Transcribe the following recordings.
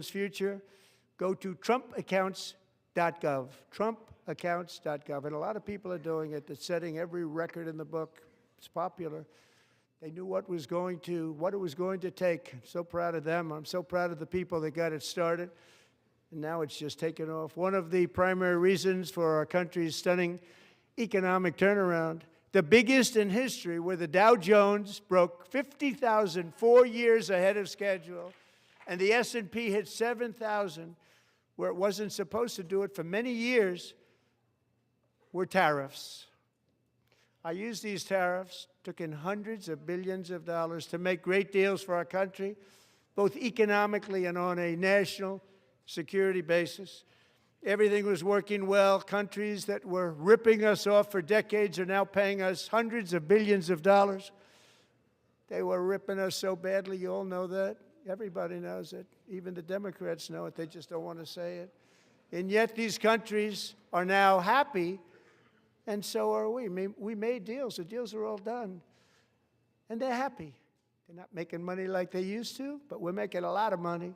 future, go to trumpaccounts.gov, trumpaccounts.gov. And a lot of people are doing it. They're setting every record in the book. It's popular. They knew what it was going to take. I'm so proud of them. I'm so proud of the people that got it started. And now it's just taken off. One of the primary reasons for our country's stunning economic turnaround, the biggest in history, where the Dow Jones broke 50,000 4 years ahead of schedule, and the S&P hit 7,000, where it wasn't supposed to do it for many years, were tariffs. I used these tariffs, took in hundreds of billions of dollars to make great deals for our country, both economically and on a national security basis. Everything was working well. Countries that were ripping us off for decades are now paying us hundreds of billions of dollars. They were ripping us so badly, you all know that. Everybody knows it. Even the Democrats know it. They just don't want to say it. And yet these countries are now happy, and so are we. We made deals. The deals are all done. And they're happy. They're not making money like they used to, but we're making a lot of money.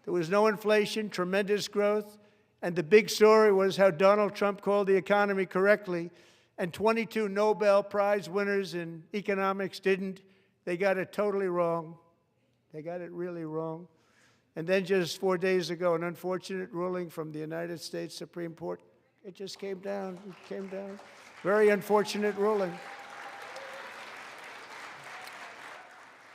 There was no inflation, tremendous growth. And the big story was how Donald Trump called the economy correctly, and 22 Nobel Prize winners in economics didn't. They got it totally wrong. They got it really wrong. And then just 4 days ago, an unfortunate ruling from the United States Supreme Court. It just came down. It came down. Very unfortunate ruling.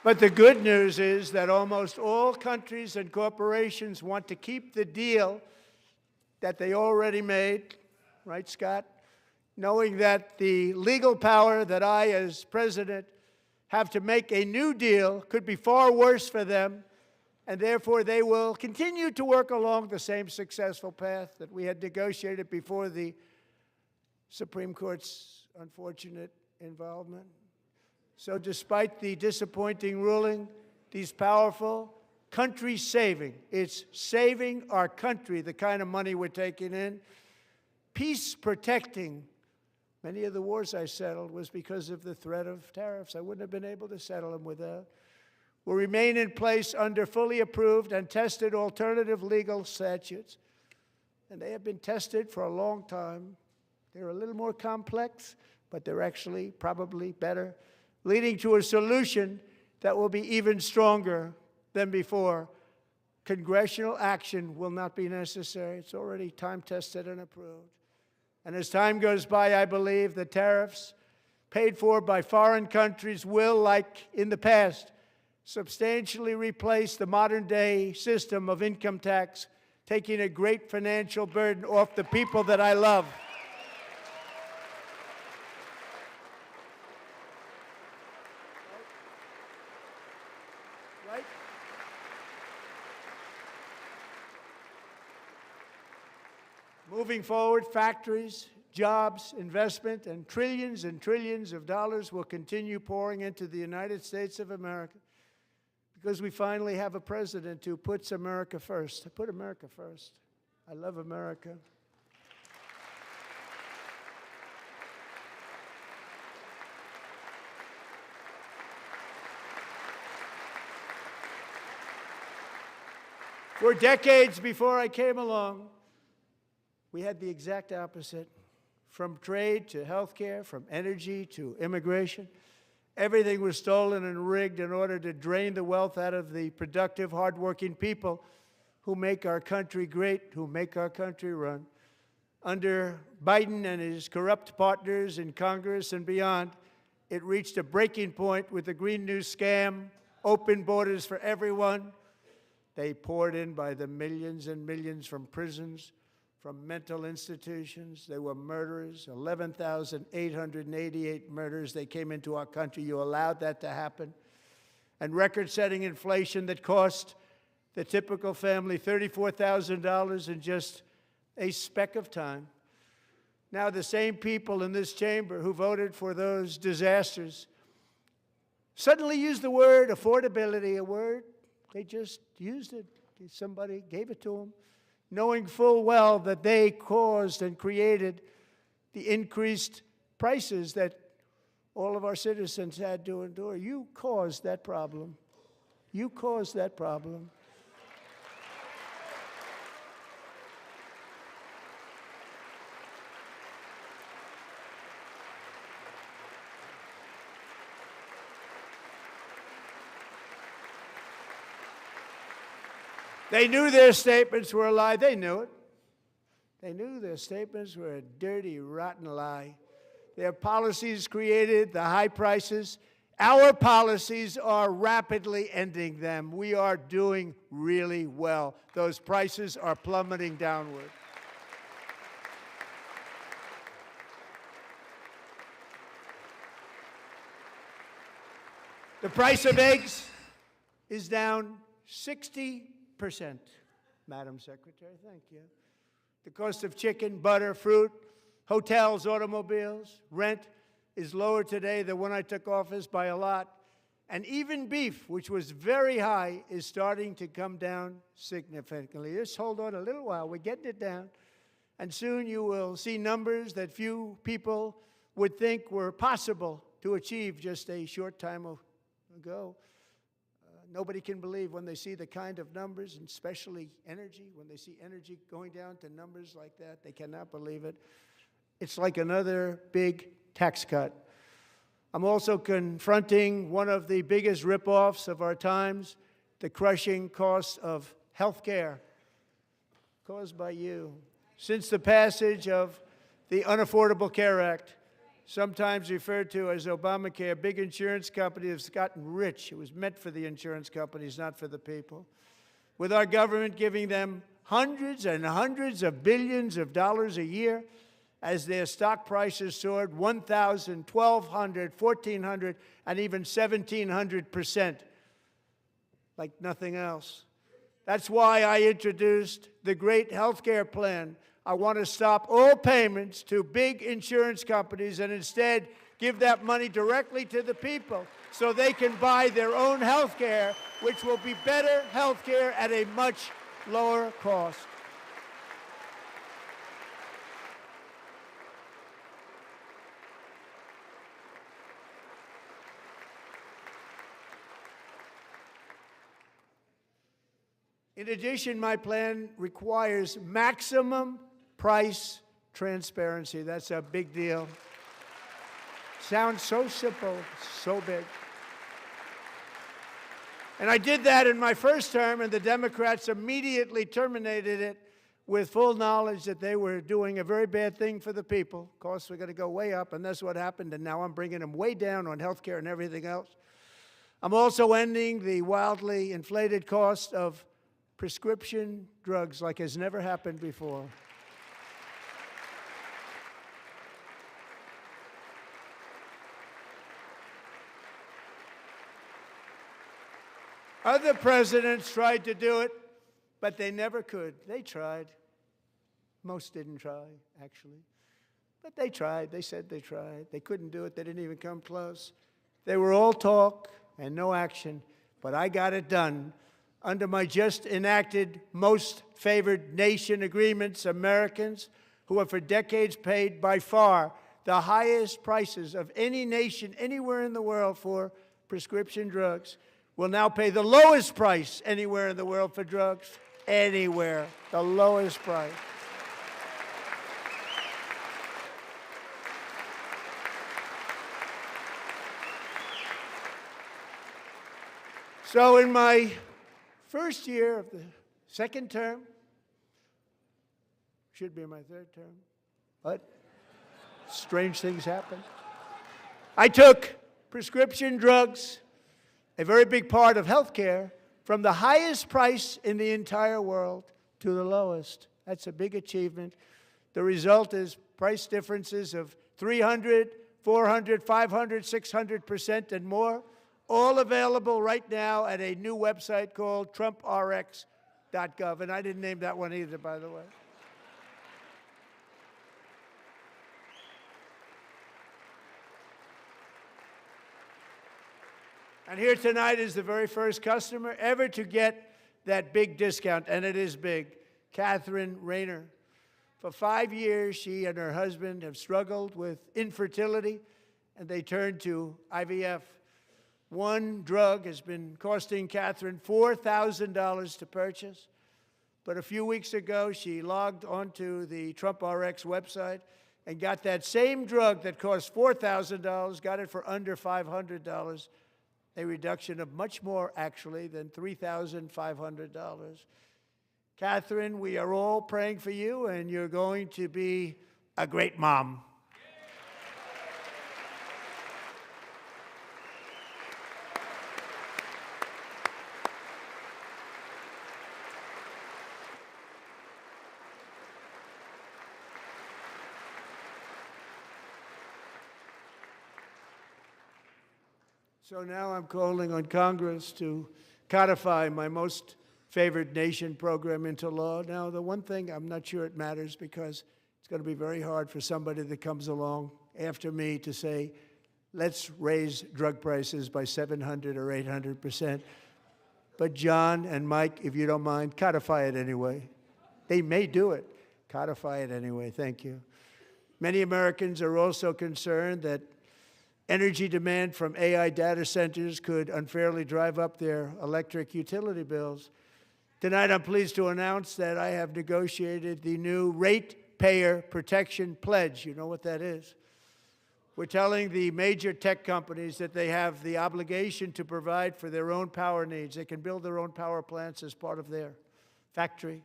But the good news is that almost all countries and corporations want to keep the deal that they already made, right, Scott? Knowing that the legal power that I, as president, have to make a new deal could be far worse for them, and therefore they will continue to work along the same successful path that we had negotiated before the Supreme Court's unfortunate involvement. So despite the disappointing ruling, these powerful country-saving, it's saving our country, the kind of money we're taking in, peace-protecting. Many of the wars I settled was because of the threat of tariffs. I wouldn't have been able to settle them without. Will remain in place under fully approved and tested alternative legal statutes. And they have been tested for a long time. They're a little more complex, but they're actually probably better, leading to a solution that will be even stronger than before. Congressional action will not be necessary. It's already time-tested and approved. And as time goes by, I believe the tariffs paid for by foreign countries will, like in the past, substantially replace the modern-day system of income tax, taking a great financial burden off the people that I love. Right? Moving forward, factories, jobs, investment, and trillions of dollars will continue pouring into the United States of America because we finally have a president who puts America first. I put America first. I love America. For decades before I came along, we had the exact opposite. From trade to health care, from energy to immigration, everything was stolen and rigged in order to drain the wealth out of the productive, hardworking people who make our country great, who make our country run. Under Biden and his corrupt partners in Congress and beyond, it reached a breaking point with the Green New scam, open borders for everyone. They poured in by the millions and millions from prisons, from mental institutions. They were murderers, 11,888 murders. They came into our country. You allowed that to happen. And record-setting inflation that cost the typical family $34,000 in just a speck of time. Now the same people in this chamber who voted for those disasters suddenly use the word affordability, a word. They just used it. Somebody gave it to them, knowing full well that they caused and created the increased prices that all of our citizens had to endure. You caused that problem. You caused that problem. They knew their statements were a lie. They knew it. They knew their statements were a dirty, rotten lie. Their policies created the high prices. Our policies are rapidly ending them. We are doing really well. Those prices are plummeting downward. The price of eggs is down 60%, Madam Secretary. Thank you. The cost of chicken, butter, fruit, hotels, automobiles, rent is lower today than when I took office by a lot. And even beef, which was very high, is starting to come down significantly. Just hold on a little while. We're getting it down. And soon you will see numbers that few people would think were possible to achieve just a short time ago. Nobody can believe when they see the kind of numbers, and especially energy, when they see energy going down to numbers like that, they cannot believe it. It's like another big tax cut. I'm also confronting one of the biggest ripoffs of our times, the crushing cost of health care caused by you. Since the passage of the Unaffordable Care Act, sometimes referred to as Obamacare, big insurance companies have gotten rich. It was meant for the insurance companies, not for the people. With our government giving them hundreds and hundreds of billions of dollars a year as their stock prices soared 1,000, 1,200, 1,400, and even 1,700%, like nothing else. That's why I introduced the great health care plan. I want to stop all payments to big insurance companies and instead give that money directly to the people so they can buy their own health care, which will be better health care at a much lower cost. In addition, my plan requires maximum price transparency. That's a big deal. Sounds so simple, so big. And I did that in my first term, and the Democrats immediately terminated it with full knowledge that they were doing a very bad thing for the people. Costs were going to go way up, and that's what happened, and now I'm bringing them way down on health care and everything else. I'm also ending the wildly inflated cost of prescription drugs like has never happened before. Other presidents tried to do it, but they never could. They tried. Most didn't try, actually. But they tried. They said they tried. They couldn't do it. They didn't even come close. They were all talk and no action, but I got it done. Under my just enacted most favored nation agreements, Americans who have for decades paid by far the highest prices of any nation anywhere in the world for prescription drugs will now pay the lowest price anywhere in the world for drugs. Anywhere, the lowest price. So in my first year of the second term, should be my third term, but strange things happen. I took prescription drugs, a very big part of health care, from the highest price in the entire world to the lowest. That's a big achievement. The result is price differences of 300, 400, 500, 600% and more, all available right now at a new website called TrumpRx.gov. And I didn't name that one either, by the way. And here tonight is the very first customer ever to get that big discount, and it is big, Catherine Rayner. For 5 years, she and her husband have struggled with infertility, and they turned to IVF. One drug has been costing Catherine $4,000 to purchase, but a few weeks ago, she logged onto the TrumpRx website and got that same drug that cost $4,000, got it for under $500. A reduction of much more, actually, than $3,500. Catherine, we are all praying for you, and you're going to be a great mom. So now I'm calling on Congress to codify my most favored nation program into law. Now, the one thing, I'm not sure it matters because it's going to be very hard for somebody that comes along after me to say, let's raise drug prices by 700 or 800%. But John and Mike, if you don't mind, codify it anyway. They may do it. Codify it anyway. Thank you. Many Americans are also concerned that energy demand from AI data centers could unfairly drive up their electric utility bills. Tonight, I'm pleased to announce that I have negotiated the new Ratepayer Protection Pledge. You know what that is? We're telling the major tech companies that they have the obligation to provide for their own power needs. They can build their own power plants as part of their factory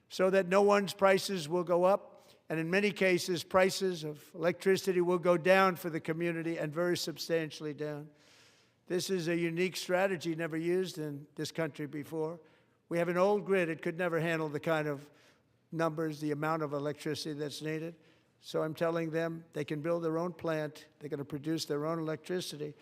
so that no one's prices will go up. And in many cases, prices of electricity will go down for the community, and very substantially down. This is a unique strategy never used in this country before. We have an old grid. It could never handle the kind of numbers, the amount of electricity that's needed. So I'm telling them they can build their own plant. They're going to produce their own electricity.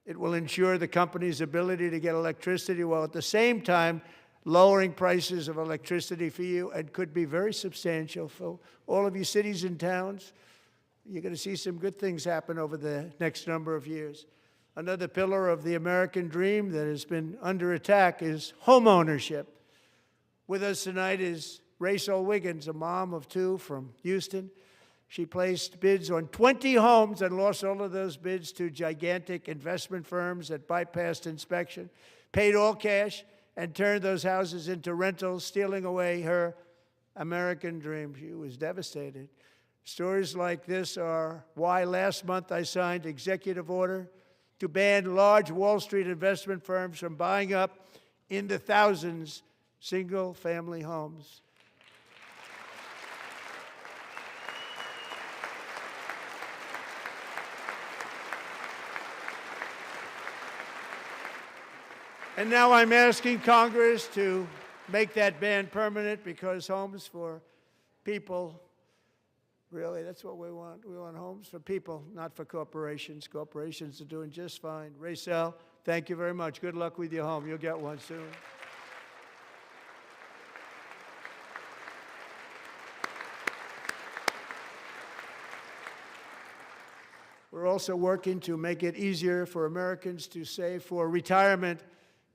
It will ensure the company's ability to get electricity while at the same time lowering prices of electricity for you, and could be very substantial for all of you cities and towns. You're going to see some good things happen over the next number of years. Another pillar of the American dream that has been under attack is home ownership. With us tonight is Rachel Wiggins, a mom of two from Houston. She placed bids on 20 homes and lost all of those bids to gigantic investment firms that bypassed inspection, paid all cash, and turned those houses into rentals, stealing away her American dream. She was devastated. Stories like this are why last month I signed executive order to ban large Wall Street investment firms from buying up in the thousands single-family homes. And now I'm asking Congress to make that ban permanent, because homes for people, really, that's what we want. We want homes for people, not for corporations. Corporations are doing just fine. Rachel, thank you very much. Good luck with your home. You'll get one soon. We're also working to make it easier for Americans to save for retirement.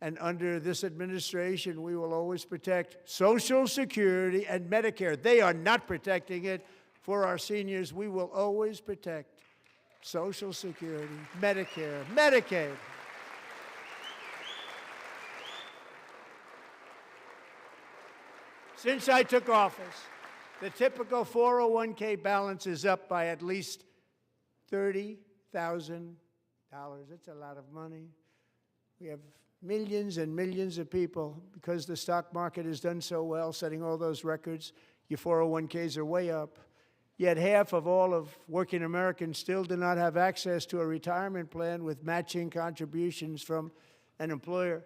And under this administration, we will always protect Social Security and Medicare. They are not protecting it for our seniors. We will always protect Social Security, Medicare, Medicaid. Since I took office, the typical 401k balance is up by at least $30,000. That's a lot of money. We have millions and millions of people, because the stock market has done so well, setting all those records. Your 401ks are way up. Yet half of all of working Americans still do not have access to a retirement plan with matching contributions from an employer.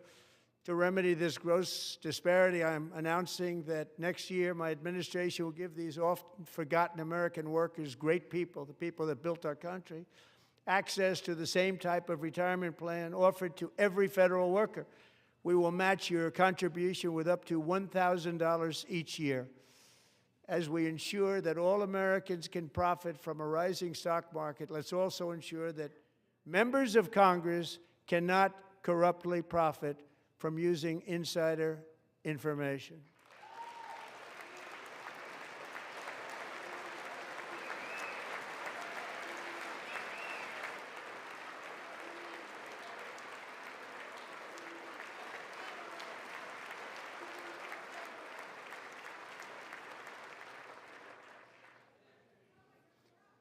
To remedy this gross disparity, I'm announcing that next year my administration will give these often forgotten American workers, great people, the people that built our country, access to the same type of retirement plan offered to every federal worker. We will match your contribution with up to $1,000 each year. As we ensure that all Americans can profit from a rising stock market, let's also ensure that members of Congress cannot corruptly profit from using insider information.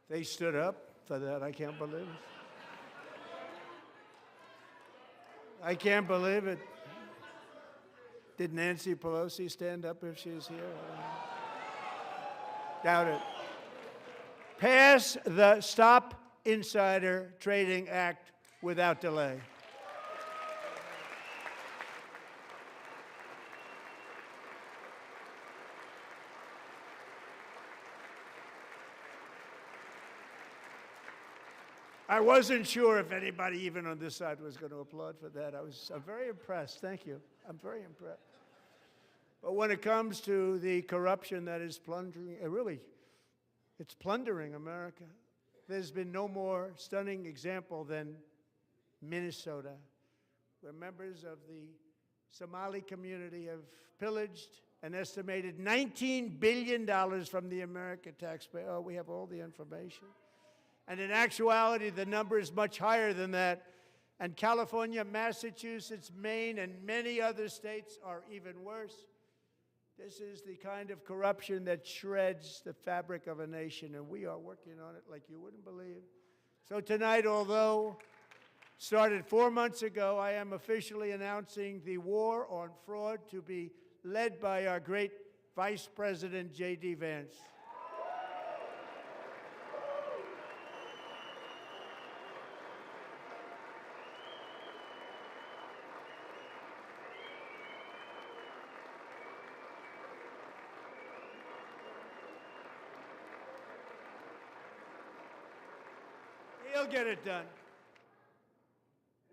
They stood up for that. I can't believe it. I can't believe it. Did Nancy Pelosi stand up if she's here? Doubt it. Pass the Stop Insider Trading Act without delay. I wasn't sure if anybody even on this side was going to applaud for that. I'm very impressed. Thank you. I'm very impressed. But when it comes to the corruption that is plundering, it's plundering America. There's been no more stunning example than Minnesota, where members of the Somali community have pillaged an estimated $19 billion from the American taxpayer. Oh, we have all the information. And in actuality, the number is much higher than that. And California, Massachusetts, Maine, and many other states are even worse. This is the kind of corruption that shreds the fabric of a nation, and we are working on it like you wouldn't believe. So tonight, although started 4 months ago, I am officially announcing the war on fraud to be led by our great Vice President, J.D. Vance. He'll get it done. And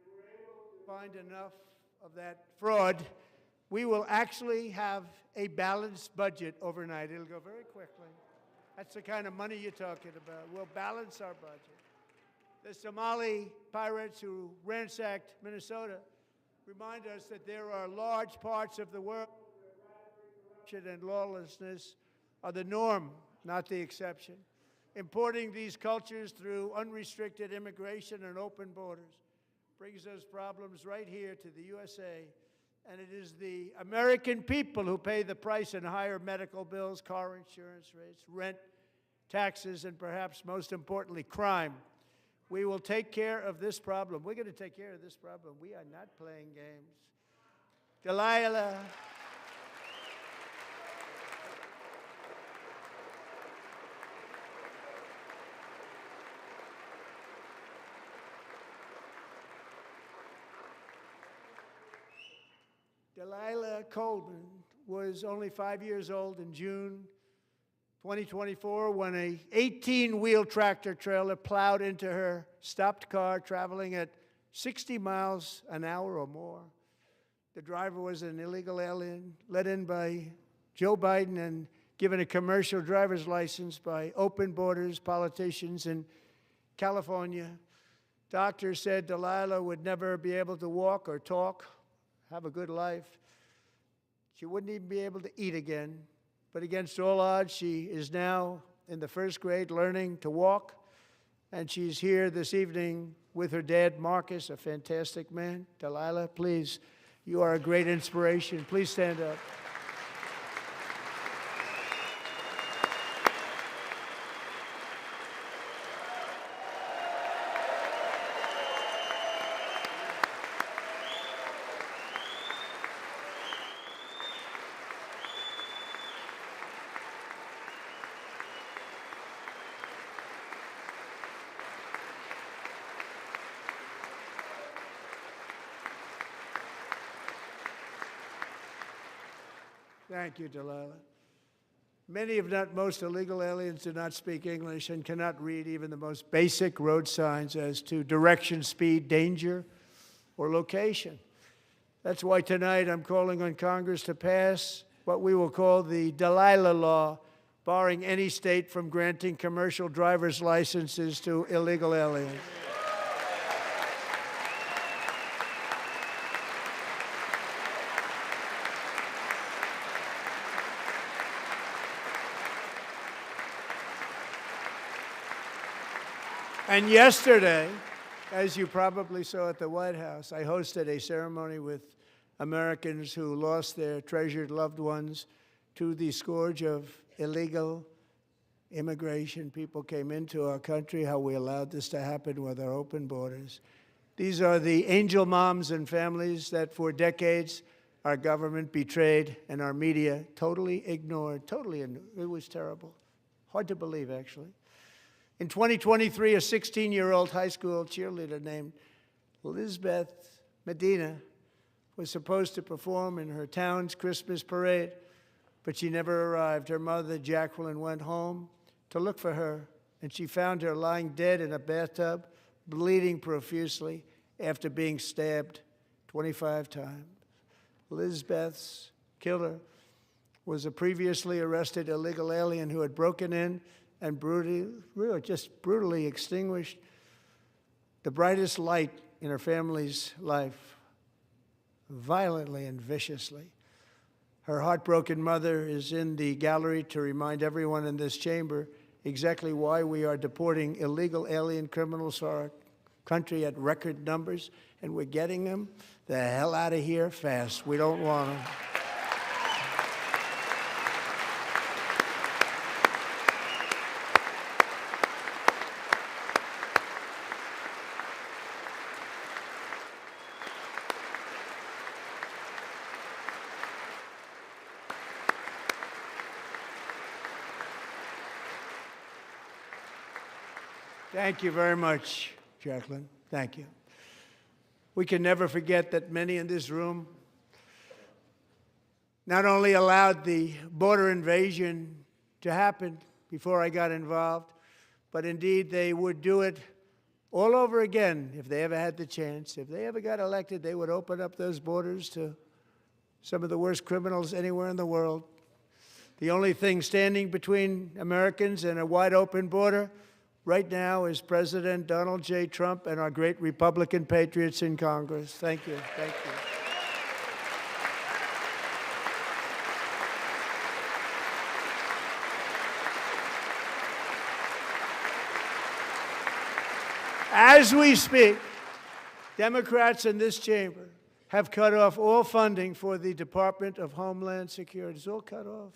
we're able to find enough of that fraud, we will actually have a balanced budget overnight. It'll go very quickly. That's the kind of money you're talking about. We'll balance our budget. The Somali pirates who ransacked Minnesota remind us that there are large parts of the world where corruption and lawlessness are the norm, not the exception. Importing these cultures through unrestricted immigration and open borders brings those problems right here to the USA. And it is the American people who pay the price in higher medical bills, car insurance rates, rent, taxes, and perhaps most importantly, crime. We will take care of this problem. We're going to take care of this problem. We are not playing games. Delilah. Delilah Coleman was only 5 years old in June 2024 when a 18-wheel tractor trailer plowed into her stopped car traveling at 60 miles an hour or more. The driver was an illegal alien let in by Joe Biden and given a commercial driver's license by open borders politicians in California. Doctors said Delilah would never be able to walk or talk, have a good life. She wouldn't even be able to eat again. But against all odds, she is now in the first grade learning to walk. And she's here this evening with her dad, Marcus, a fantastic man. Delilah, please, you are a great inspiration. Please stand up. Thank you, Delilah. Many, if not most, illegal aliens do not speak English and cannot read even the most basic road signs as to direction, speed, danger, or location. That's why tonight I'm calling on Congress to pass what we will call the Delilah Law, barring any state from granting commercial driver's licenses to illegal aliens. And yesterday, as you probably saw at the White House, I hosted a ceremony with Americans who lost their treasured loved ones to the scourge of illegal immigration. People came into our country, how we allowed this to happen with our open borders. These are the angel moms and families that for decades our government betrayed, and our media totally ignored. It was terrible. Hard to believe, actually. In 2023, a 16-year-old high school cheerleader named Elizabeth Medina was supposed to perform in her town's Christmas parade, but she never arrived. Her mother, Jacqueline, went home to look for her, and she found her lying dead in a bathtub, bleeding profusely after being stabbed 25 times. Elizabeth's killer was a previously arrested illegal alien who had broken in and brutally extinguished the brightest light in her family's life, violently and viciously. Her heartbroken mother is in the gallery to remind everyone in this chamber exactly why we are deporting illegal alien criminals to our country at record numbers, and we're getting them the hell out of here fast. We don't want them. Thank you very much, Jacqueline. Thank you. We can never forget that many in this room not only allowed the border invasion to happen before I got involved, but indeed they would do it all over again if they ever had the chance. If they ever got elected, they would open up those borders to some of the worst criminals anywhere in the world. The only thing standing between Americans and a wide open border right now is President Donald J. Trump and our great Republican patriots in Congress. Thank you. Thank you. As we speak, Democrats in this chamber have cut off all funding for the Department of Homeland Security. It's all cut off.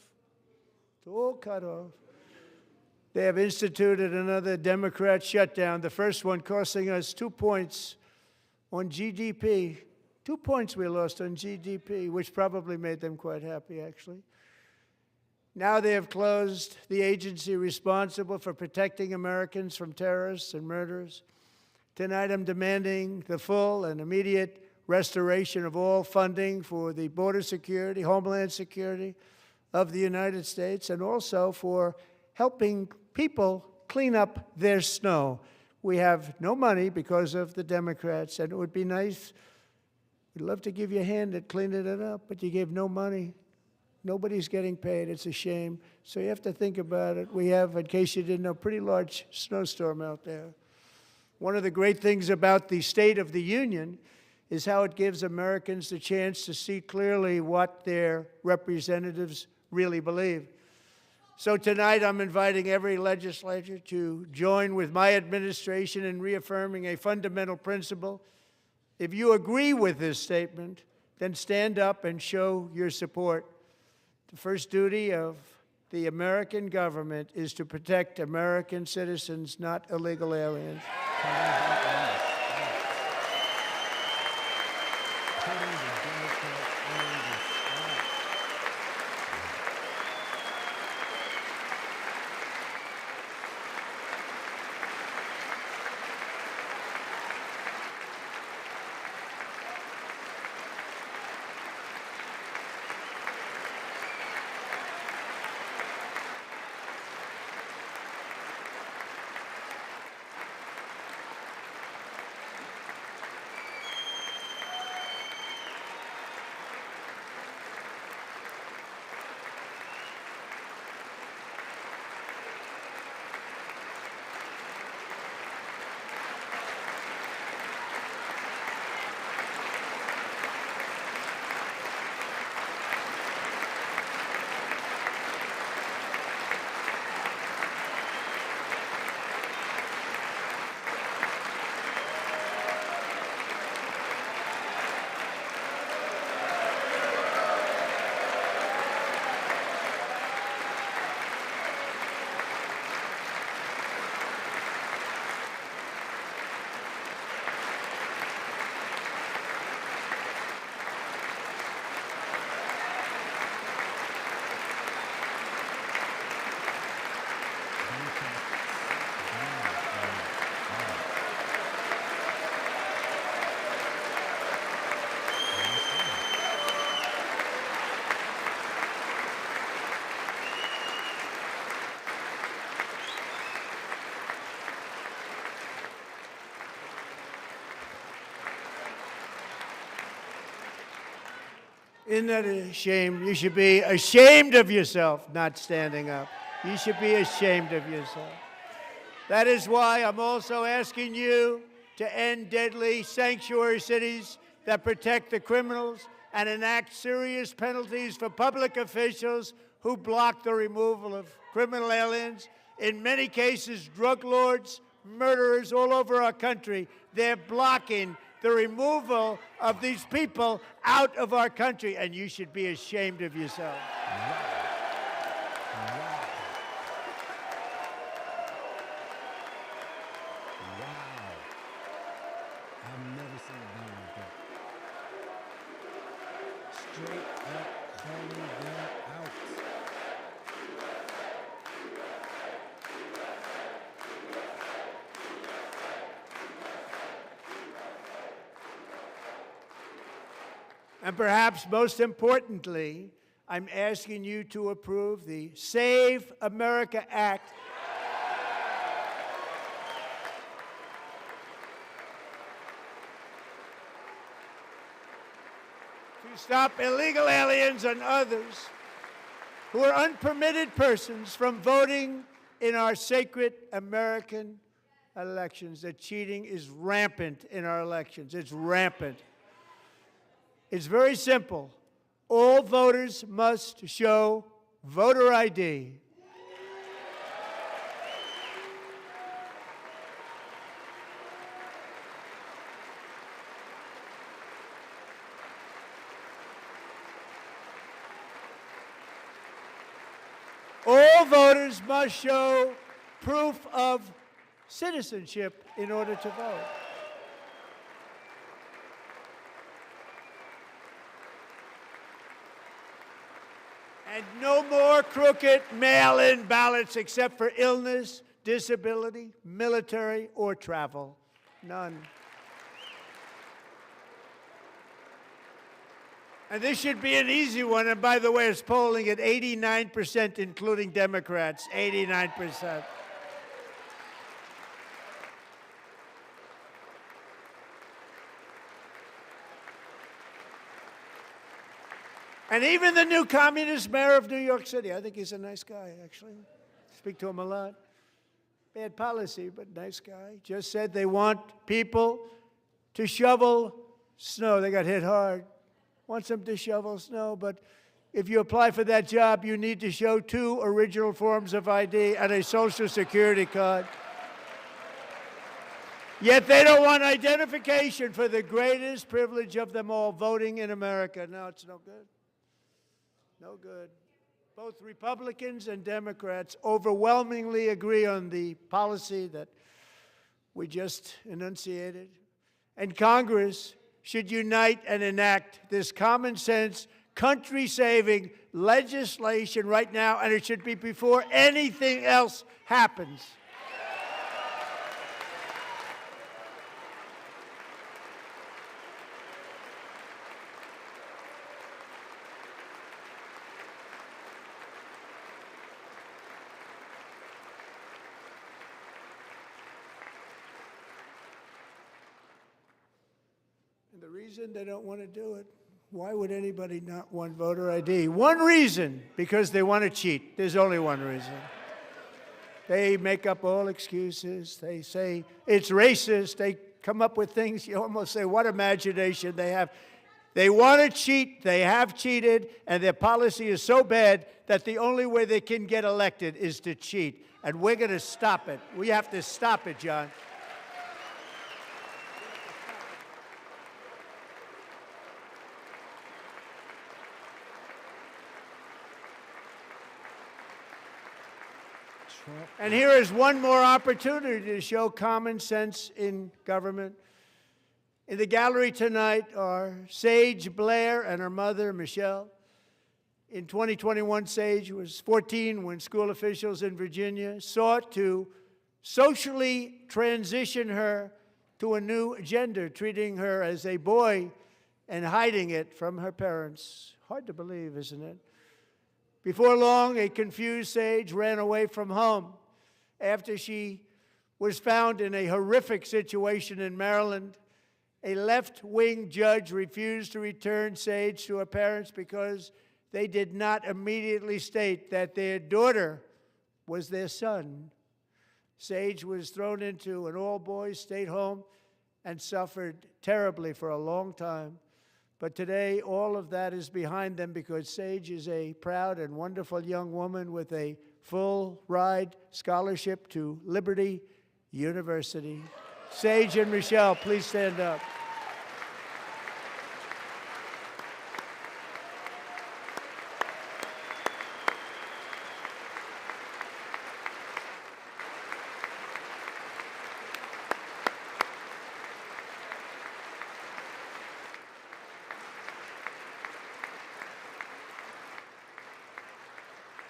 It's all cut off. They have instituted another Democrat shutdown, the first one costing us 2 points on GDP. 2 points we lost on GDP, which probably made them quite happy, actually. Now they have closed the agency responsible for protecting Americans from terrorists and murderers. Tonight I'm demanding the full and immediate restoration of all funding for the border security, homeland security of the United States, and also for helping people clean up their snow. We have no money because of the Democrats, and it would be nice. We'd love to give you a hand at cleaning it up, but you gave no money. Nobody's getting paid. It's a shame. So you have to think about it. We have, in case you didn't know, a pretty large snowstorm out there. One of the great things about the State of the Union is how it gives Americans the chance to see clearly what their representatives really believe. So tonight I'm inviting every legislator to join with my administration in reaffirming a fundamental principle. If you agree with this statement, then stand up and show your support. The first duty of the American government is to protect American citizens, not illegal aliens. Isn't that a shame? You should be ashamed of yourself not standing up. You should be ashamed of yourself. That is why I'm also asking you to end deadly sanctuary cities that protect the criminals and enact serious penalties for public officials who block the removal of criminal aliens. In many cases, drug lords, murderers all over our country, they're blocking the removal of these people out of our country, and you should be ashamed of yourself. I've never seen it done like that. Straight up calling them out. And perhaps most importantly, I'm asking you to approve the Save America Act. To stop illegal aliens and others who are unpermitted persons from voting in our sacred American elections. That cheating is rampant in our elections. It's rampant. It's very simple. All voters must show voter ID. All voters must show proof of citizenship in order to vote. And no more crooked mail-in ballots except for illness, disability, military, or travel. None. And this should be an easy one. And by the way, it's polling at 89%, including Democrats, 89%. And even the new communist mayor of New York City, I think he's a nice guy, actually. Speak to him a lot. Bad policy, but nice guy. Just said they want people to shovel snow. They got hit hard. Wants them to shovel snow, but if you apply for that job, you need to show 2 original forms of ID and a Social Security card. Yet they don't want identification for the greatest privilege of them all, voting in America. No, it's no good. No good. Both Republicans and Democrats overwhelmingly agree on the policy that we just enunciated. And Congress should unite and enact this common sense, country-saving legislation right now, and it should be before anything else happens. And the reason they don't want to do it, why would anybody not want voter ID? One reason, because they want to cheat. There's only one reason. They make up all excuses. They say it's racist. They come up with things you almost say, what imagination they have. They want to cheat. They have cheated. And their policy is so bad that the only way they can get elected is to cheat. And we're going to stop it. We have to stop it, John. And here is one more opportunity to show common sense in government. In the gallery tonight are Sage Blair and her mother, Michelle. In 2021, Sage was 14 when school officials in Virginia sought to socially transition her to a new gender, treating her as a boy and hiding it from her parents. Hard to believe, isn't it? Before long, a confused Sage ran away from home after she was found in a horrific situation in Maryland A left-wing judge refused to return Sage to her parents because they did not immediately state that their daughter was their son. Sage was thrown into an all-boys state home and suffered terribly for a long time. But today, all of that is behind them because Sage is a proud and wonderful young woman with a full-ride scholarship to Liberty University. Sage and Michelle, please stand up.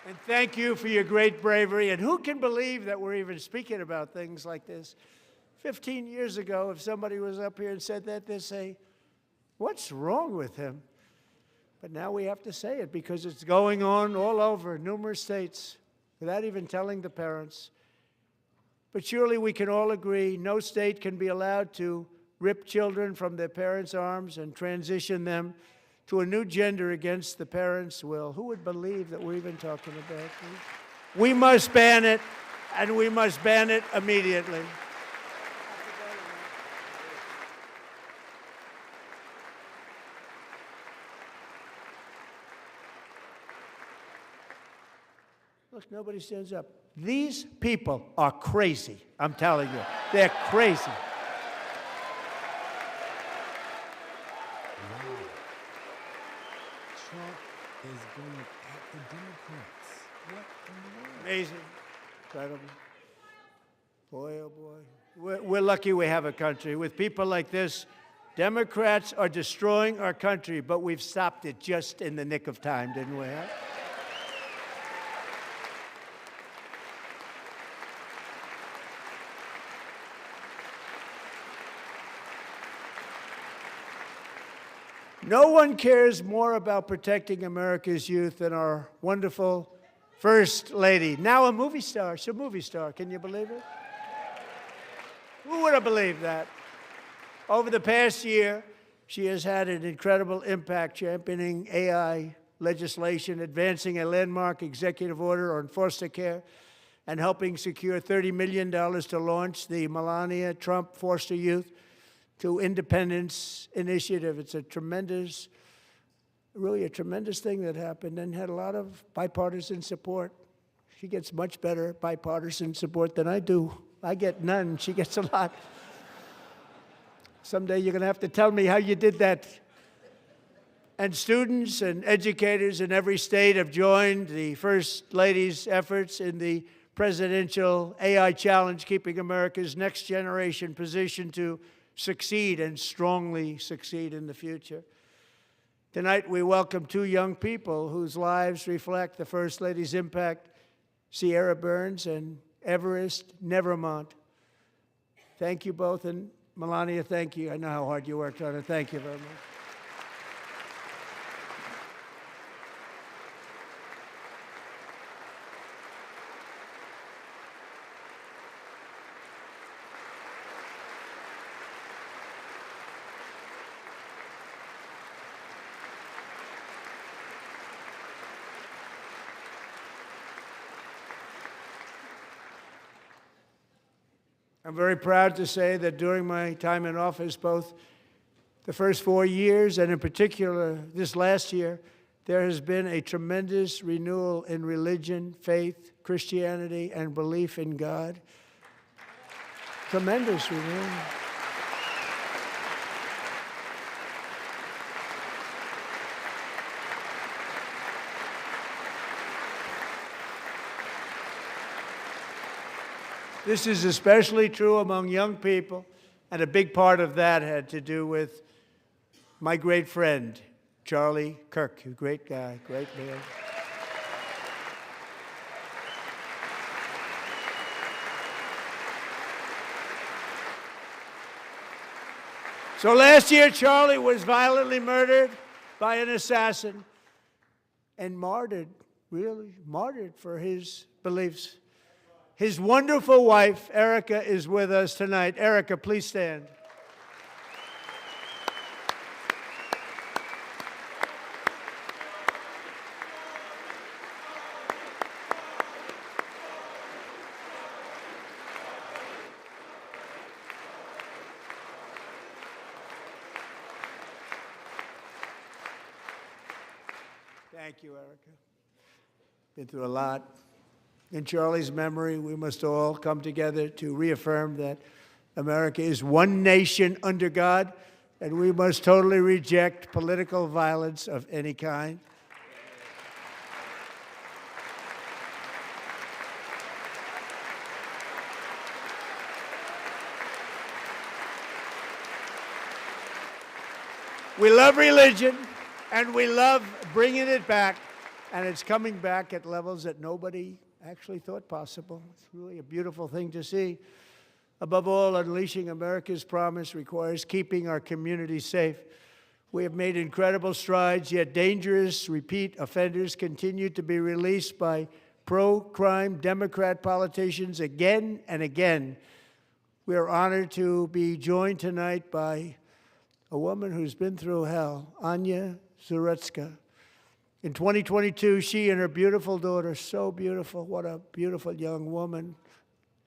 And thank you for your great bravery. And who can believe that we're even speaking about things like this? 15 years ago, if somebody was up here and said that, they'd say, what's wrong with him? But now we have to say it because it's going on all over numerous states without even telling the parents. But surely we can all agree no state can be allowed to rip children from their parents' arms and transition them to a new gender against the parents' will. Who would believe that we're even talking about this? We must ban it, and we must ban it immediately. Look, nobody stands up. These people are crazy, I'm telling you. They're crazy. Trump is going at the Democrats. What in the world? Amazing. Incredible. Boy, oh boy. We're lucky we have a country. With people like this, Democrats are destroying our country, but we've stopped it just in the nick of time, didn't we? Huh? No one cares more about protecting America's youth than our wonderful First Lady, now a movie star. She's a movie star. Can you believe it? Who would have believed that? Over the past year, she has had an incredible impact championing AI legislation, advancing a landmark executive order on foster care, and helping secure $30 million to launch the Melania Trump Foster Youth to Independence Initiative. It's a tremendous, really a tremendous thing that happened and had a lot of bipartisan support. She gets much better bipartisan support than I do. I get none. She gets a lot. Someday you're going to have to tell me how you did that. And students and educators in every state have joined the First Lady's efforts in the presidential AI challenge, keeping America's next generation positioned to succeed and strongly succeed in the future. Tonight, we welcome two young people whose lives reflect the First Lady's impact, Sierra Burns and Everest Nevermont. Thank you both, and Melania, thank you. I know how hard you worked on it. Thank you very much. I'm very proud to say that during my time in office, both the first 4 years and in particular this last year, there has been a tremendous renewal in religion, faith, Christianity, and belief in God. Tremendous renewal. This is especially true among young people, and a big part of that had to do with my great friend, Charlie Kirk, a great guy, great man. So last year, Charlie was violently murdered by an assassin and martyred, really martyred for his beliefs. His wonderful wife, Erica, is with us tonight. Erica, please stand. Thank you, Erica. Been through a lot. In Charlie's memory, we must all come together to reaffirm that America is one nation under God, and we must totally reject political violence of any kind. We love religion, and we love bringing it back, and it's coming back at levels that nobody actually thought possible. It's really a beautiful thing to see. Above all, unleashing America's promise requires keeping our communities safe. We have made incredible strides, yet dangerous repeat offenders continue to be released by pro-crime Democrat politicians again and again. We are honored to be joined tonight by a woman who's been through hell, Anya Zaretska. In 2022, she and her beautiful daughter, so beautiful, what a beautiful young woman,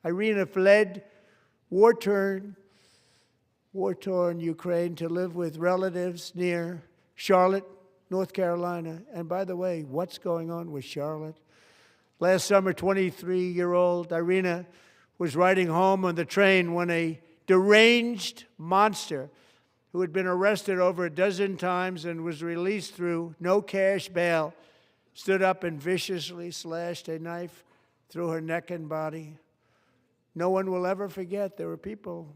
Irina, fled war-torn Ukraine to live with relatives near Charlotte, North Carolina. And by the way, what's going on with Charlotte? Last summer, 23-year-old Irina was riding home on the train when a deranged monster who had been arrested over a dozen times and was released through no cash bail, stood up and viciously slashed a knife through her neck and body. No one will ever forget. There were people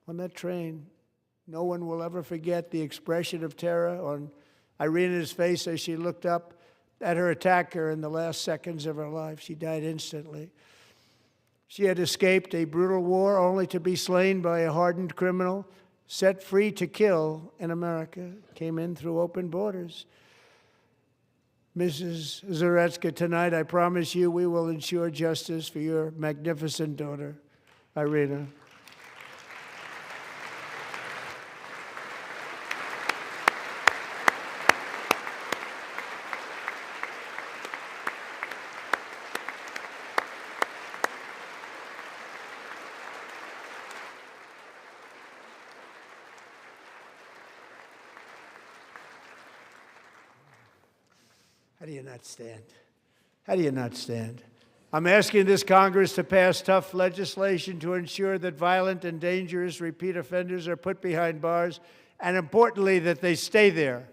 on that train. No one will ever forget the expression of terror on Irina's face as she looked up at her attacker in the last seconds of her life. She died instantly. She had escaped a brutal war only to be slain by a hardened criminal, set free to kill in America, came in through open borders. Mrs. Zaretska, tonight I promise you we will ensure justice for your magnificent daughter, Irina. How do you not stand? How do you not stand? I'm asking this Congress to pass tough legislation to ensure that violent and dangerous repeat offenders are put behind bars, and importantly, that they stay there.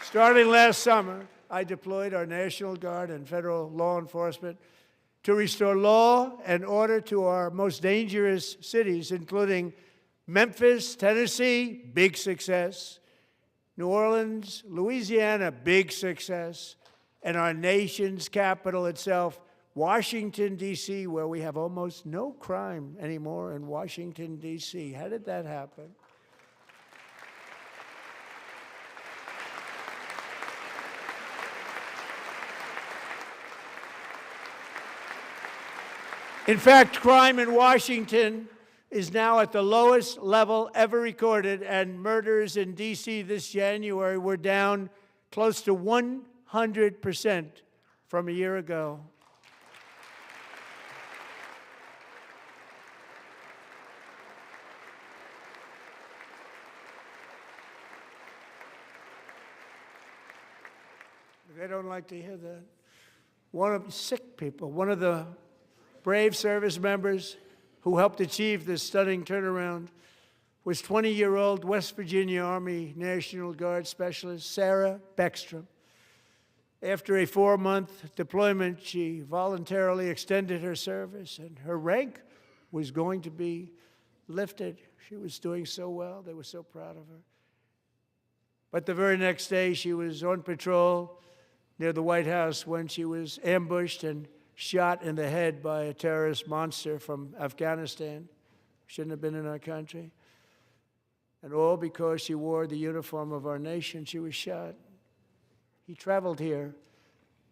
Starting last summer, I deployed our National Guard and federal law enforcement to restore law and order to our most dangerous cities, including Memphis, Tennessee, big success, New Orleans, Louisiana, big success, and our nation's capital itself, Washington, D.C., where we have almost no crime anymore in Washington, D.C. How did that happen? In fact, crime in Washington is now at the lowest level ever recorded, and murders in D.C. this January were down close to 100% from a year ago. They don't like to hear that. One of the brave service members who helped achieve this stunning turnaround was 20-year-old West Virginia Army National Guard Specialist Sarah Beckstrom. After a 4-month deployment, she voluntarily extended her service, and her rank was going to be lifted. She was doing so well. They were so proud of her. But the very next day, she was on patrol near the White House when she was ambushed and shot in the head by a terrorist monster from Afghanistan. Shouldn't have been in our country. And all because she wore the uniform of our nation, she was shot. He traveled here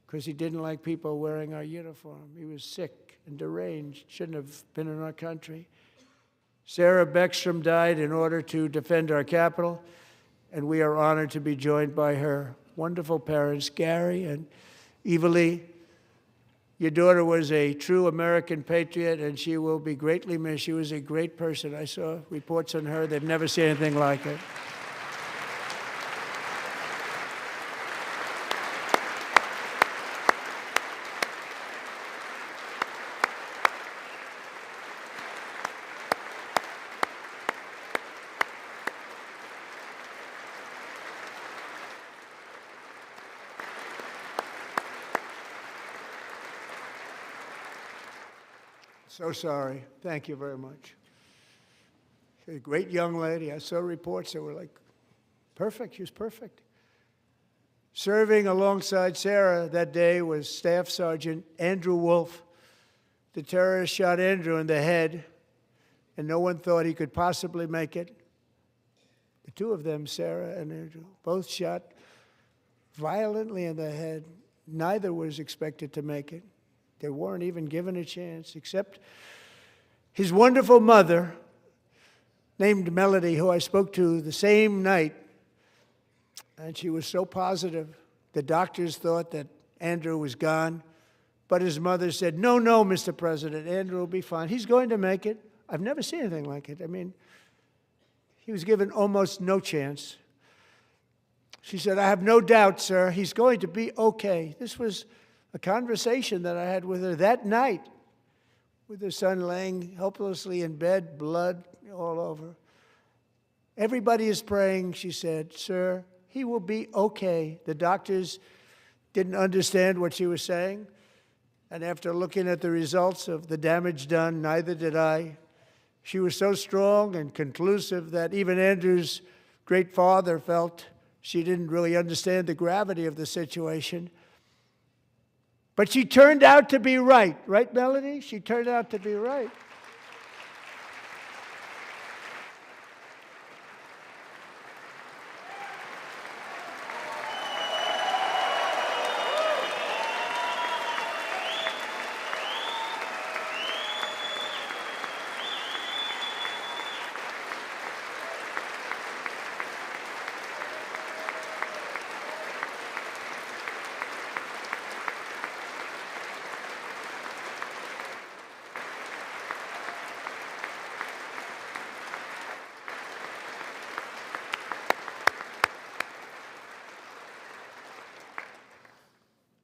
because he didn't like people wearing our uniform. He was sick and deranged, shouldn't have been in our country. Sarah Beckstrom died in order to defend our capital, and we are honored to be joined by her wonderful parents, Gary and Eva Lee. Your daughter was a true American patriot, and she will be greatly missed. She was a great person. I saw reports on her. They've never seen anything like it. So sorry. Thank you very much. She's a great young lady. I saw reports that were like, perfect. She was perfect. Serving alongside Sarah that day was Staff Sergeant Andrew Wolf. The terrorist shot Andrew in the head, and no one thought he could possibly make it. The two of them, Sarah and Andrew, both shot violently in the head. Neither was expected to make it. They weren't even given a chance, except his wonderful mother, named Melody, who I spoke to the same night, and she was so positive. The doctors thought that Andrew was gone, but his mother said, no, Mr. President, Andrew will be fine. He's going to make it. I've never seen anything like it. I mean, he was given almost no chance. She said, I have no doubt, sir, he's going to be okay. This was a conversation that I had with her that night, with her son laying helplessly in bed, blood all over. Everybody is praying, she said, sir, he will be okay. The doctors didn't understand what she was saying, and after looking at the results of the damage done, neither did I. She was so strong and conclusive that even Andrew's great father felt she didn't really understand the gravity of the situation. But she turned out to be right. Right, Melody? She turned out to be right.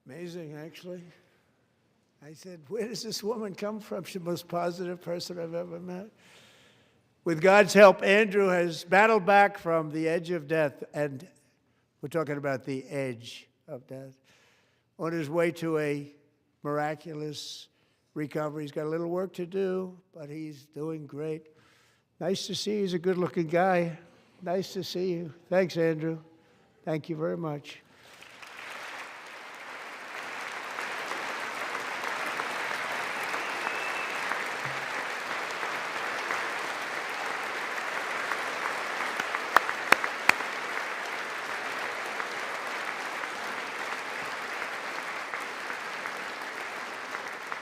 Amazing, actually. I said, where does this woman come from? She's the most positive person I've ever met. With God's help, Andrew has battled back from the edge of death, and we're talking about the edge of death, on his way to a miraculous recovery. He's got a little work to do, but he's doing great. Nice to see you. He's a good-looking guy. Nice to see you. Thanks, Andrew. Thank you very much.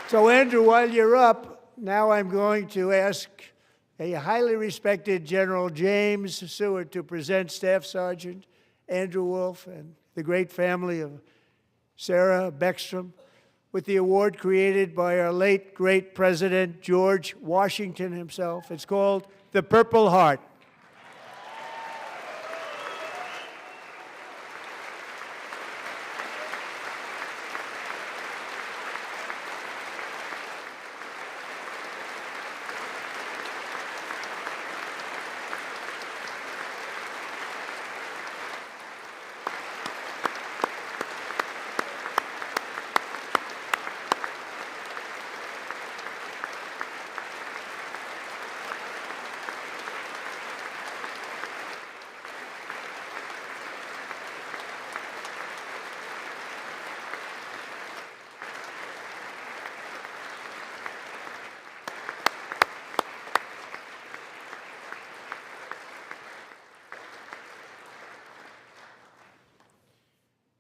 So, Andrew, while you're up, now I'm going to ask a highly respected General James Seward to present Staff Sergeant Andrew Wolf and the great family of Sarah Beckstrom with the award created by our late great President George Washington himself. It's called the Purple Heart.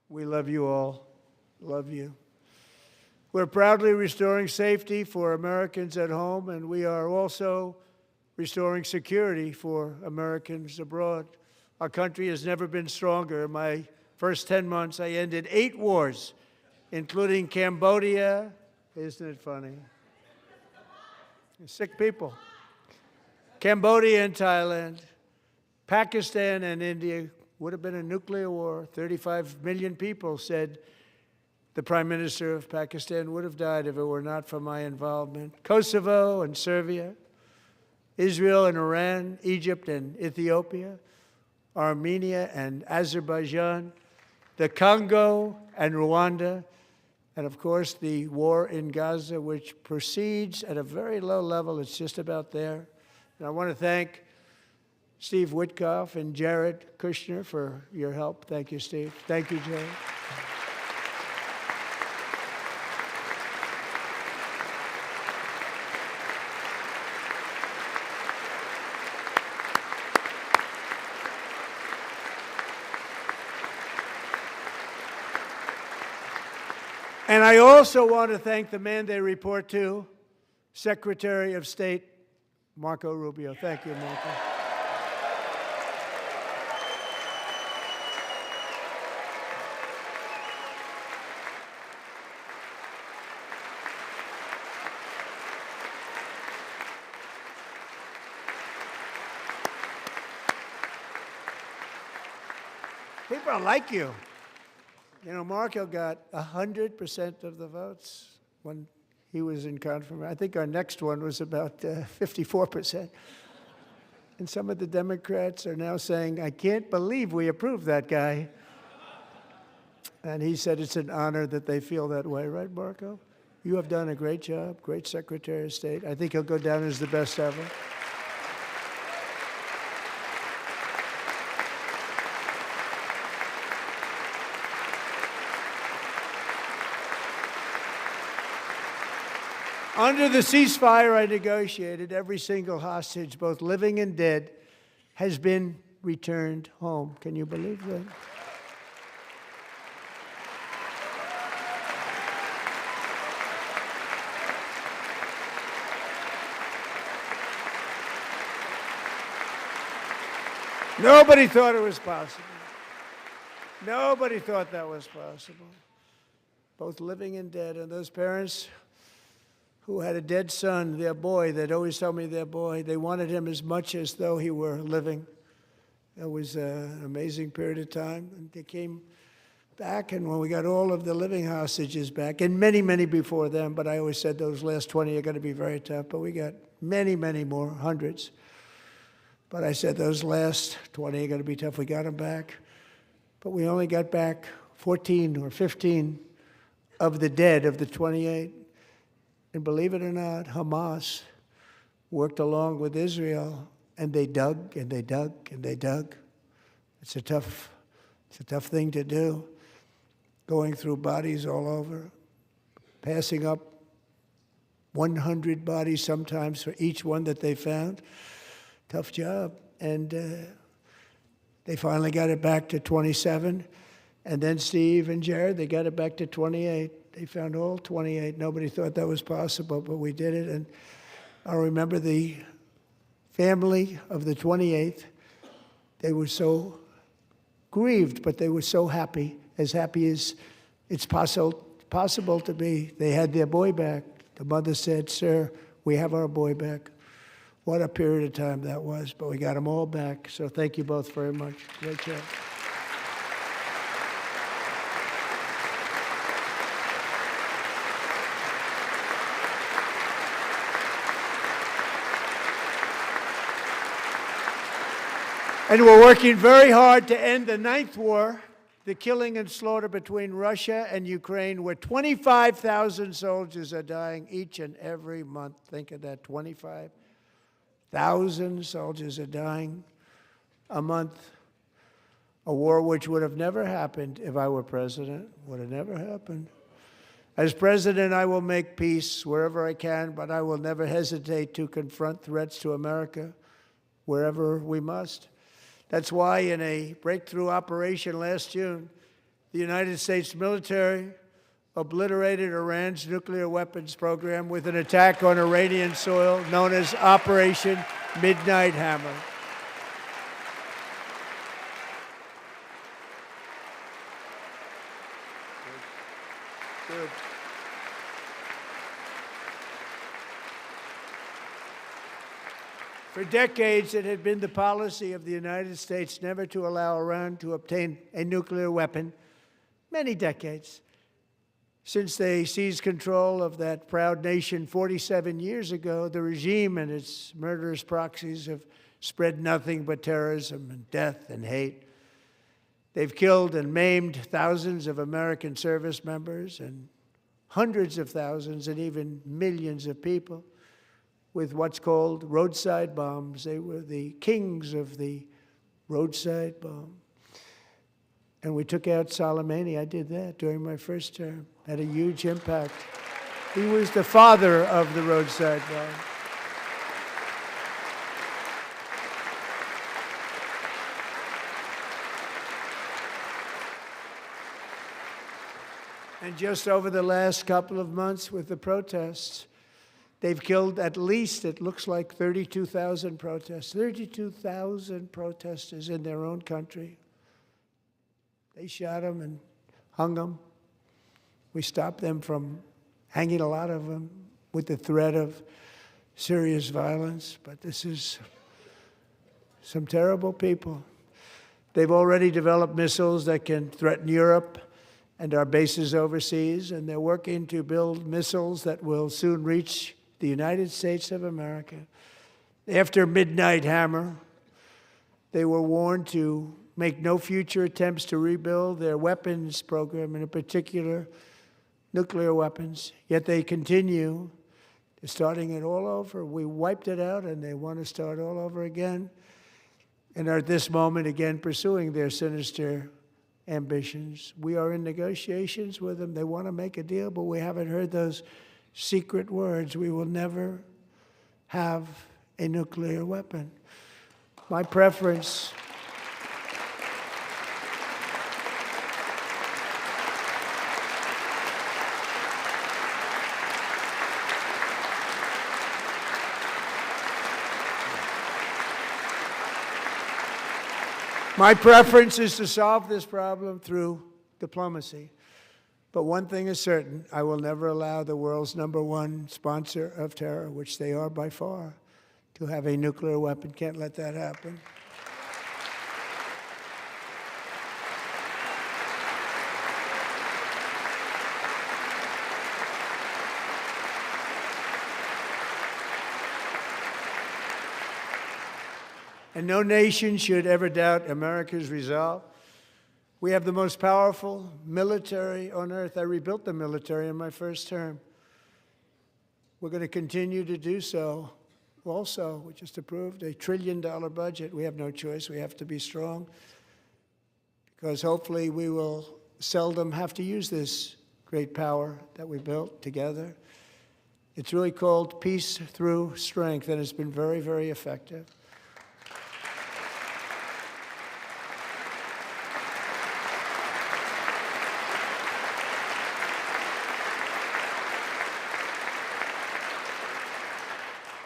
We love you all. Love you. We're proudly restoring safety for Americans at home, and we are also restoring security for Americans abroad. Our country has never been stronger. My first 10 months, I ended 8 wars, including Cambodia. Isn't it funny? Sick people. Cambodia and Thailand, Pakistan and India. Would have been a nuclear war. 35 million people said the Prime Minister of Pakistan would have died if it were not for my involvement. Kosovo and Serbia, Israel and Iran, Egypt and Ethiopia, Armenia and Azerbaijan, the Congo and Rwanda, and of course the war in Gaza, which proceeds at a very low level. It's just about there. And I want to thank Steve Witkoff and Jared Kushner for your help. Thank you, Steve. Thank you, Jared. And I also want to thank the man they report to, Secretary of State Marco Rubio. Thank you, Marco. People are like you. You know, Marco got 100% of the votes when he was in confirmation. I think our next one was about 54%. And some of the Democrats are now saying, I can't believe we approved that guy. And he said it's an honor that they feel that way, right, Marco? You have done a great job, great Secretary of State. I think he'll go down as the best ever. Under the ceasefire I negotiated, every single hostage, both living and dead, has been returned home. Can you believe that? Nobody thought it was possible. Nobody thought that was possible. Both living and dead. And those parents who had a dead son, their boy, they'd always tell me their boy, they wanted him as much as though he were living. It was an amazing period of time. And they came back, and when we got all of the living hostages back, and many, many before them, but I always said those last 20 are going to be very tough, but we got many, many more, hundreds. But I said those last 20 are going to be tough. We got them back. But we only got back 14 or 15 of the dead of the 28. And believe it or not, Hamas worked along with Israel, and they dug and they dug and they dug. It's a tough thing to do, going through bodies all over, passing up 100 bodies sometimes for each one that they found. Tough job. And they finally got it back to 27. And then Steve and Jared, they got it back to 28. They found all 28. Nobody thought that was possible, but we did it. And I remember the family of the 28th. They were so grieved, but they were so happy as it's possible to be. They had their boy back. The mother said, "Sir, we have our boy back." What a period of time that was, but we got them all back. So thank you both very much. Great job. And we're working very hard to end the 9th war, the killing and slaughter between Russia and Ukraine, where 25,000 soldiers are dying each and every month. Think of that, 25,000 soldiers are dying a month. A war which would have never happened if I were president, would have never happened. As president, I will make peace wherever I can, but I will never hesitate to confront threats to America wherever we must. That's why in a breakthrough operation last June, the United States military obliterated Iran's nuclear weapons program with an attack on Iranian soil known as Operation Midnight Hammer. For decades, it had been the policy of the United States never to allow Iran to obtain a nuclear weapon. Many decades. Since they seized control of that proud nation 47 years ago, the regime and its murderous proxies have spread nothing but terrorism and death and hate. They've killed and maimed thousands of American service members and hundreds of thousands and even millions of people with what's called roadside bombs. They were the kings of the roadside bomb. And we took out Soleimani. I did that during my first term. Had a huge impact. He was the father of the roadside bomb. And just over the last couple of months with the protests, they've killed at least, it looks like, 32,000 protests. 32,000 protesters in their own country. They shot them and hung them. We stopped them from hanging a lot of them with the threat of serious violence. But this is some terrible people. They've already developed missiles that can threaten Europe and our bases overseas, and they're working to build missiles that will soon reach the United States of America. After Midnight Hammer, they were warned to make no future attempts to rebuild their weapons program, and in particular, nuclear weapons. Yet they continue. They're starting it all over. We wiped it out, and they want to start all over again, and are at this moment again pursuing their sinister ambitions. We are in negotiations with them. They want to make a deal, but we haven't heard those secret words. We will never have a nuclear weapon. My preference is to solve this problem through diplomacy. But one thing is certain, I will never allow the world's #1 sponsor of terror, which they are by far, to have a nuclear weapon. Can't let that happen. And no nation should ever doubt America's resolve. We have the most powerful military on earth. I rebuilt the military in my first term. We're going to continue to do so. Also, we just approved a $1 trillion budget. We have no choice. We have to be strong because hopefully we will seldom have to use this great power that we built together. It's really called peace through strength, and it's been very, very effective.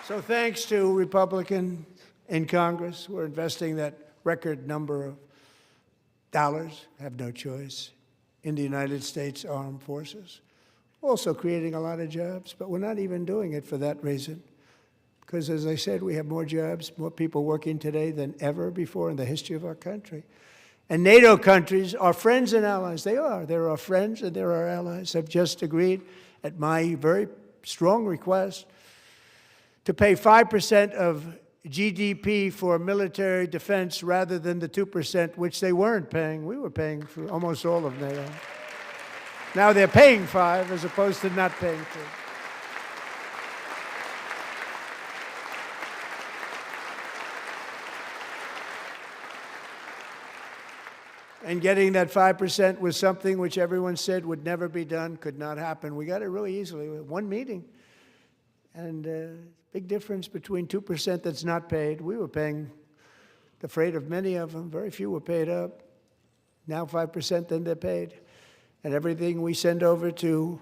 So thanks to Republicans in Congress who are investing that record number of dollars, have no choice, in the United States Armed Forces. Also creating a lot of jobs, but we're not even doing it for that reason. Because as I said, we have more jobs, more people working today than ever before in the history of our country. And NATO countries are friends and allies. They are. They're our friends and they're our allies. Have just agreed at my very strong request to pay 5% of GDP for military defense rather than the 2%, which they weren't paying. We were paying for almost all of NATO. Now they're paying 5 as opposed to not paying 2. And getting that 5% was something which everyone said would never be done, could not happen. We got it really easily with one meeting. And big difference between 2% that's not paid. We were paying the freight of many of them. Very few were paid up. Now 5%, then they're paid. And everything we send over to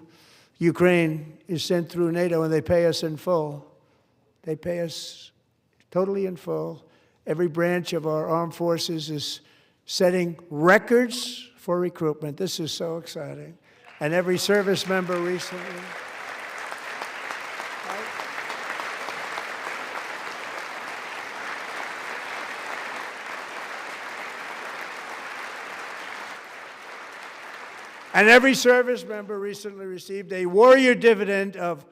Ukraine is sent through NATO, and they pay us in full. They pay us totally in full. Every branch of our armed forces is setting records for recruitment. This is so exciting. And every service member recently. And every service member recently received a warrior dividend of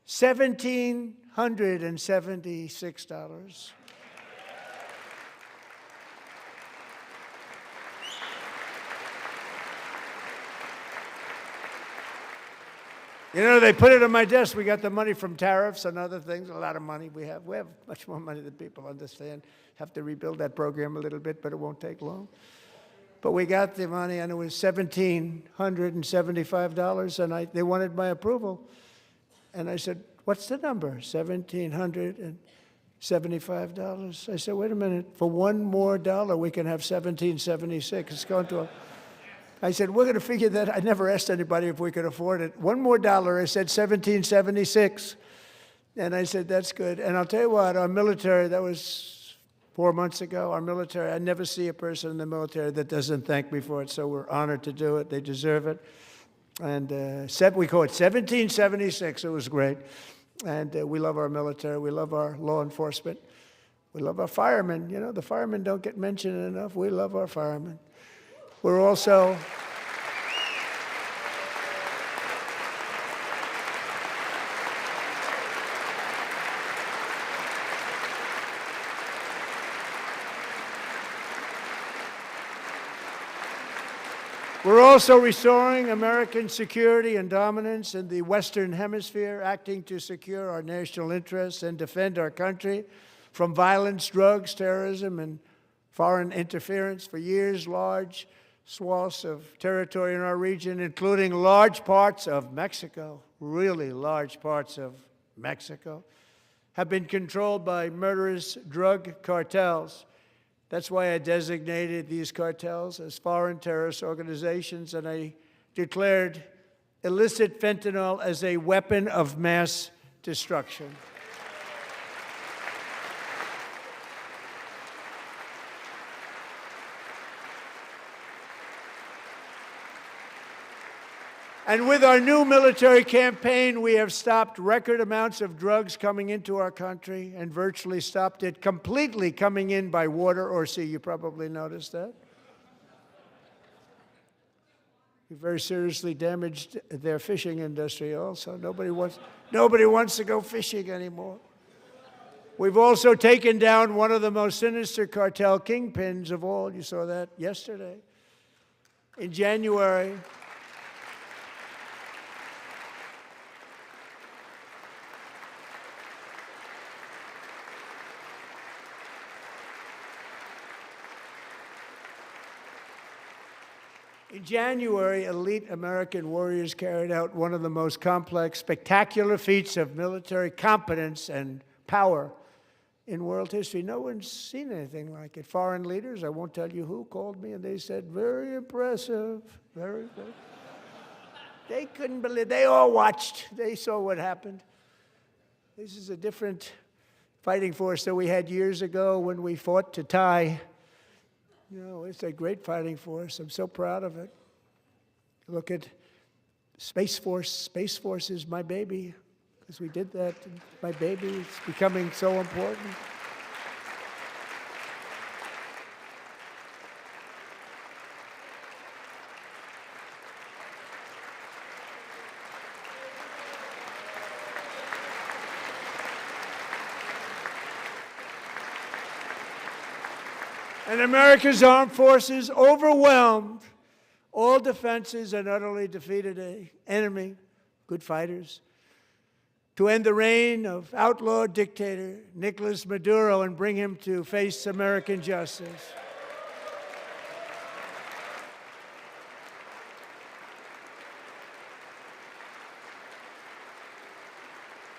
$1,776. You know, they put it on my desk. We got the money from tariffs and other things, a lot of money we have. We have much more money than people understand. Have to rebuild that program a little bit, but it won't take long. But we got the money, and it was $1,775, and they wanted my approval. And I said, what's the number? $1,775. I said, wait a minute. For one more dollar, we can have $1,776. It's going to I said, we're going to figure that. I never asked anybody if we could afford it. One more dollar, I said $1,776. And I said, that's good. And I'll tell you what, our military, that was 4 months ago, our military, I never see a person in the military that doesn't thank me for it, so we're honored to do it. They deserve it. And we call it 1776. It was great. And we love our military. We love our law enforcement. We love our firemen. You know, the firemen don't get mentioned enough. We love our firemen. We're also restoring American security and dominance in the Western Hemisphere, acting to secure our national interests and defend our country from violence, drugs, terrorism, and foreign interference. For years, large swaths of territory in our region, including large parts of Mexico, really large parts of Mexico, have been controlled by murderous drug cartels. That's why I designated these cartels as foreign terrorist organizations, and I declared illicit fentanyl as a weapon of mass destruction. And with our new military campaign, we have stopped record amounts of drugs coming into our country and virtually stopped it completely coming in by water or sea. You probably noticed that. We very seriously damaged their fishing industry also. Nobody wants to go fishing anymore. We've also taken down one of the most sinister cartel kingpins of all. You saw that yesterday. In January, elite American warriors carried out one of the most complex, spectacular feats of military competence and power in world history. No one's seen anything like it. Foreign leaders, I won't tell you who, called me and they said, very impressive, very good. They couldn't believe, they all watched. They saw what happened. This is a different fighting force that we had years ago when we fought to tie. You know, it's a great fighting force. I'm so proud of it. Look at Space Force. Space Force is my baby, because we did that. My baby is becoming so important. And America's armed forces overwhelmed all defenses and utterly defeated an enemy, good fighters, to end the reign of outlaw dictator Nicolas Maduro and bring him to face American justice.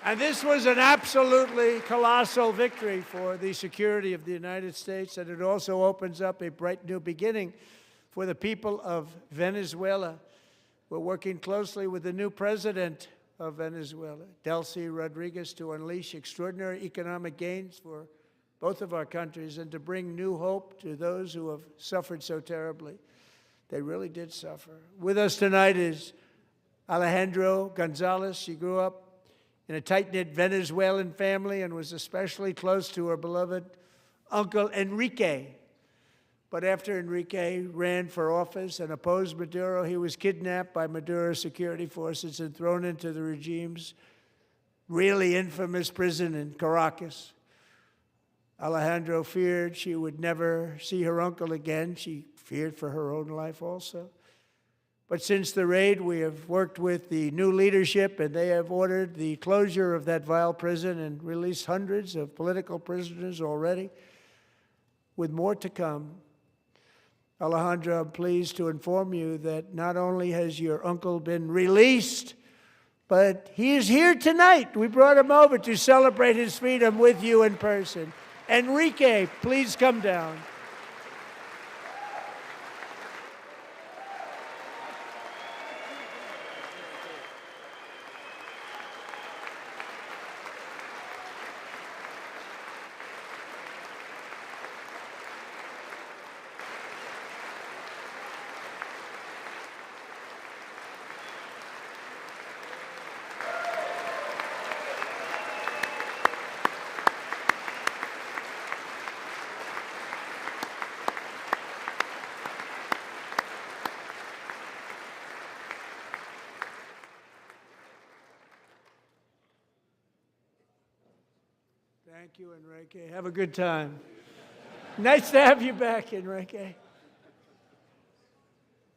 And this was an absolutely colossal victory for the security of the United States, and it also opens up a bright new beginning for the people of Venezuela. We're working closely with the new president of Venezuela, Delcy Rodriguez, to unleash extraordinary economic gains for both of our countries and to bring new hope to those who have suffered so terribly. They really did suffer. With us tonight is Alejandro Gonzalez. She grew up in a tight-knit Venezuelan family and was especially close to her beloved Uncle Enrique, But after Enrique ran for office and opposed Maduro, he was kidnapped by Maduro's security forces and thrown into the regime's really infamous prison in Caracas. Alejandro feared she would never see her uncle again. She feared for her own life also. But since the raid, we have worked with the new leadership, and they have ordered the closure of that vile prison and released hundreds of political prisoners already, with more to come. Alejandro, I'm pleased to inform you that not only has your uncle been released, but he is here tonight. We brought him over to celebrate his freedom with you in person. Enrique, please come down. Thank you, Enrique. Have a good time. Nice to have you back, Enrique.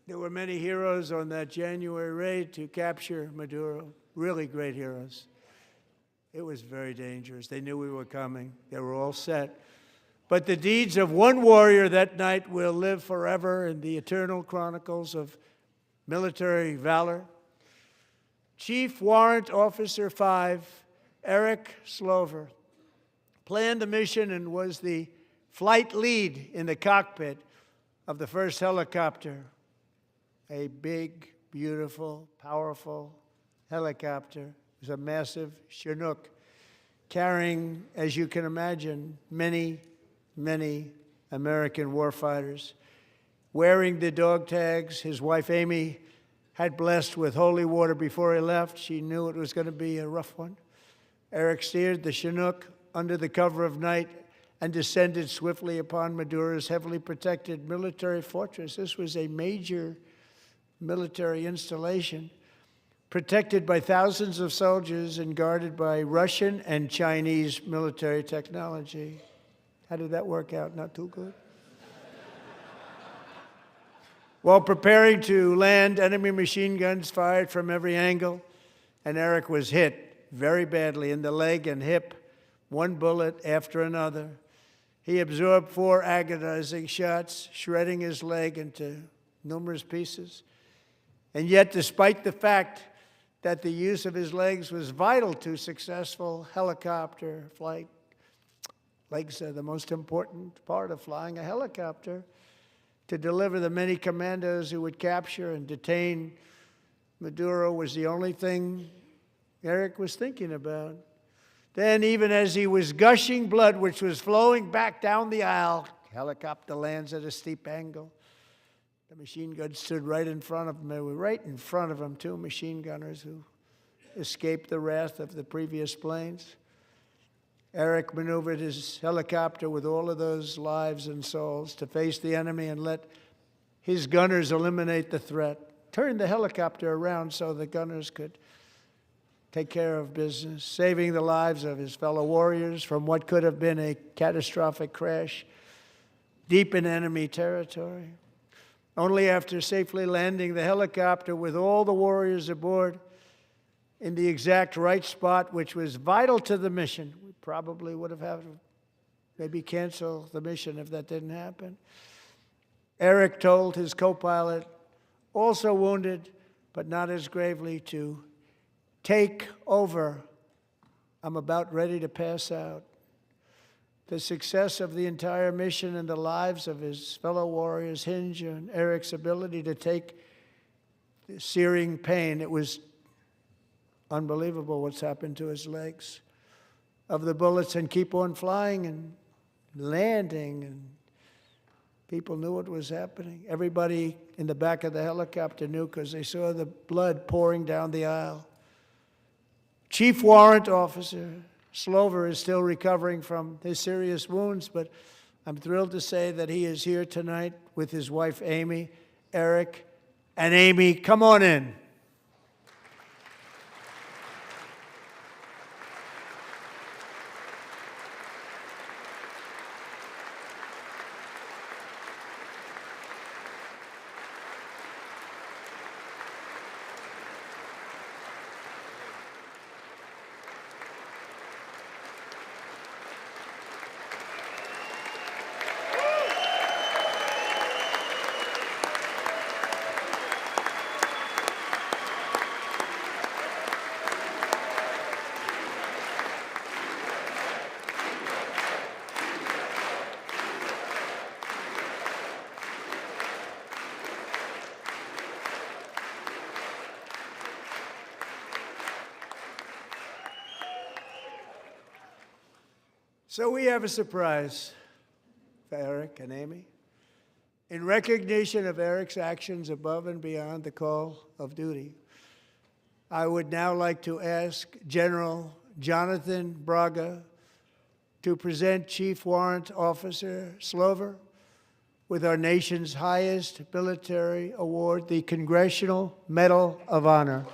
There were many heroes on that January raid to capture Maduro, really great heroes. It was very dangerous. They knew we were coming. They were all set. But the deeds of one warrior that night will live forever in the eternal chronicles of military valor. Chief Warrant Officer 5, Eric Slover, planned the mission and was the flight lead in the cockpit of the first helicopter, a big, beautiful, powerful helicopter. It was a massive Chinook carrying, as you can imagine, many, many American warfighters. Wearing the dog tags, his wife Amy had blessed with holy water before he left. She knew it was going to be a rough one. Eric steered the Chinook under the cover of night and descended swiftly upon Maduro's heavily protected military fortress. This was a major military installation, protected by thousands of soldiers and guarded by Russian and Chinese military technology. How did that work out? Not too good? While preparing to land, enemy machine guns fired from every angle, and Eric was hit very badly in the leg and hip, one bullet after another. He absorbed 4 agonizing shots, shredding his leg into numerous pieces. And yet, despite the fact that the use of his legs was vital to successful helicopter flight, legs are the most important part of flying a helicopter, to deliver the many commandos who would capture and detain Maduro was the only thing Eric was thinking about. Then, even as he was gushing blood, which was flowing back down the aisle, helicopter lands at a steep angle. The machine guns stood right in front of him. They were right in front of him, 2 machine gunners who escaped the wrath of the previous planes. Eric maneuvered his helicopter with all of those lives and souls to face the enemy and let his gunners eliminate the threat. Turned the helicopter around so the gunners could take care of business, saving the lives of his fellow warriors from what could have been a catastrophic crash deep in enemy territory. Only after safely landing the helicopter with all the warriors aboard in the exact right spot, which was vital to the mission. We probably would have had to maybe cancel the mission if that didn't happen. Eric told his co-pilot, also wounded, but not as gravely, to take over. I'm about ready to pass out. The success of the entire mission and the lives of his fellow warriors hinge on Eric's ability to take the searing pain. It was unbelievable what's happened to his legs of the bullets and keep on flying and landing, and people knew what was happening. Everybody in the back of the helicopter knew because they saw the blood pouring down the aisle. Chief Warrant Officer Slover is still recovering from his serious wounds, but I'm thrilled to say that he is here tonight with his wife, Amy, Eric, and Amy. Come on in. So we have a surprise for Eric and Amy. In recognition of Eric's actions above and beyond the call of duty, I would now like to ask General Jonathan Braga to present Chief Warrant Officer Slover with our nation's highest military award, the Congressional Medal of Honor.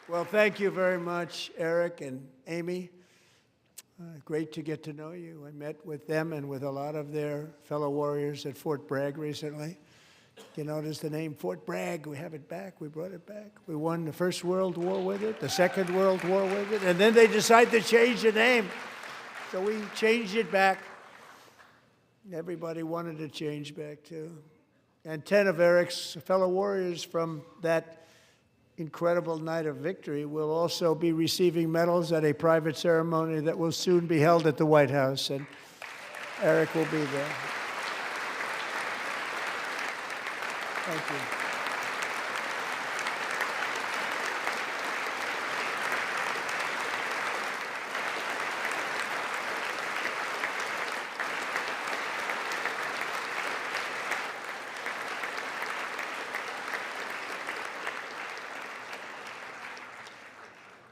Well, thank you very much, Eric and Amy. Great to get to know you. I met with them and with a lot of their fellow warriors at Fort Bragg recently. You notice the name Fort Bragg, we have it back, we brought it back. We won the First World War with it, the Second World War with it, and then they decided to change the name. So we changed it back. Everybody wanted to change back too. And 10 of Eric's fellow warriors from that incredible night of victory will also be receiving medals at a private ceremony that will soon be held at the White House, and Eric will be there. Thank you.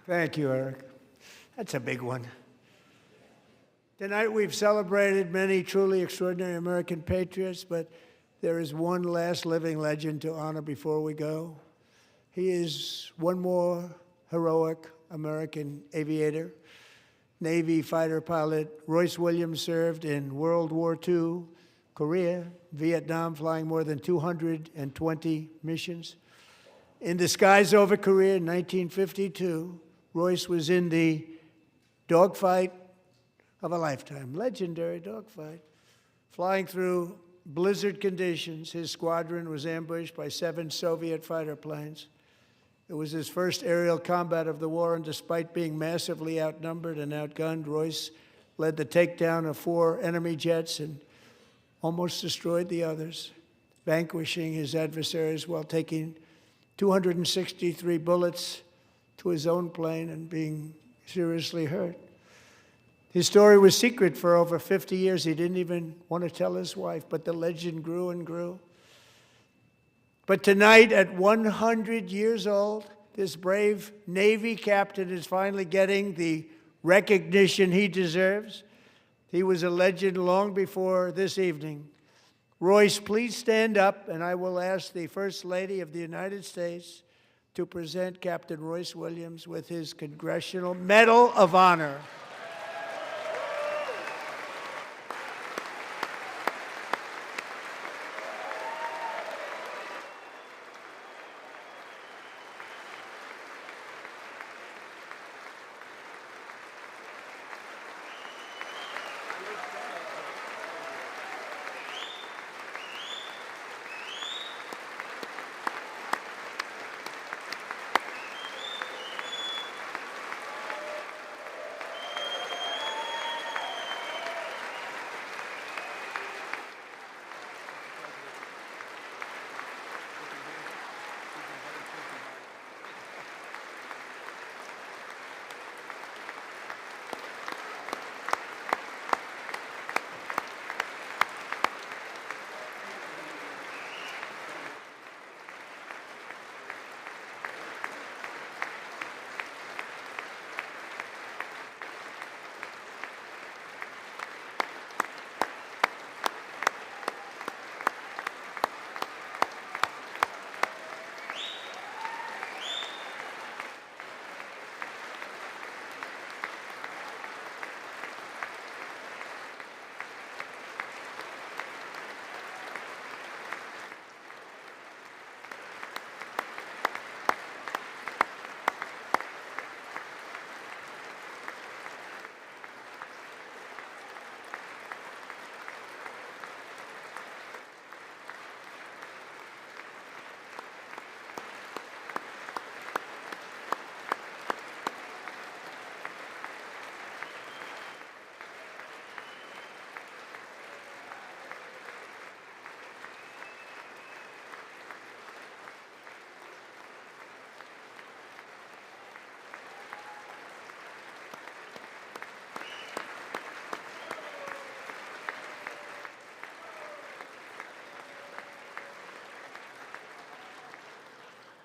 Thank you, Eric. That's a big one. Tonight we've celebrated many truly extraordinary American patriots, but there is one last living legend to honor before we go. He is one more heroic American aviator, Navy fighter pilot. Royce Williams served in World War II, Korea, Vietnam, flying more than 220 missions. In the skies over Korea in 1952, Royce was in the dogfight of a lifetime, legendary dogfight. Flying through blizzard conditions, his squadron was ambushed by 7 Soviet fighter planes. It was his first aerial combat of the war, and despite being massively outnumbered and outgunned, Royce led the takedown of 4 enemy jets and almost destroyed the others, vanquishing his adversaries while taking 263 bullets to his own plane and being seriously hurt. His story was secret for over 50 years. He didn't even want to tell his wife, but the legend grew and grew. But tonight, at 100 years old, this brave Navy captain is finally getting the recognition he deserves. He was a legend long before this evening. Royce, please stand up, and I will ask the First Lady of the United States to present Captain Royce Williams with his Congressional Medal of Honor.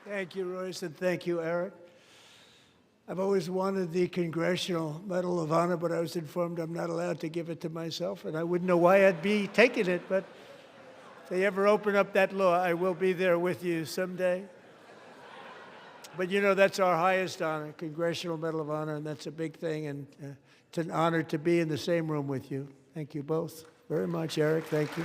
Thank you, Royce, and thank you, Eric. I've always wanted the Congressional Medal of Honor, but I was informed I'm not allowed to give it to myself, and I wouldn't know why I'd be taking it, but if they ever open up that law, I will be there with you someday. But you know, that's our highest honor, Congressional Medal of Honor, and that's a big thing, and it's an honor to be in the same room with you. Thank you both very much, Eric. Thank you.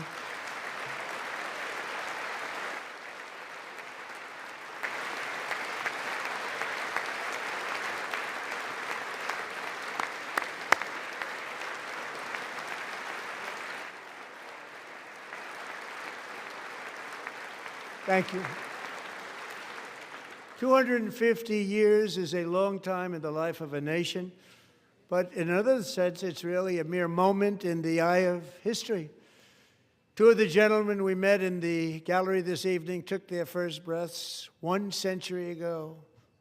Thank you. 250 years is a long time in the life of a nation, but in another sense, it's really a mere moment in the eye of history. Two of the gentlemen we met in the gallery this evening took their first breaths 1 century ago,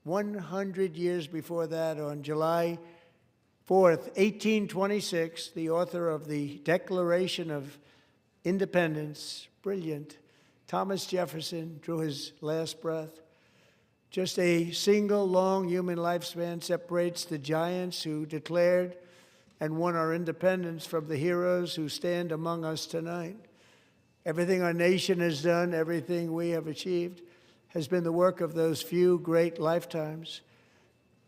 100 years before that, on July 4th, 1826, the author of the Declaration of Independence, brilliant, Thomas Jefferson, drew his last breath. Just a single long human lifespan separates the giants who declared and won our independence from the heroes who stand among us tonight. Everything our nation has done, everything we have achieved, has been the work of those few great lifetimes.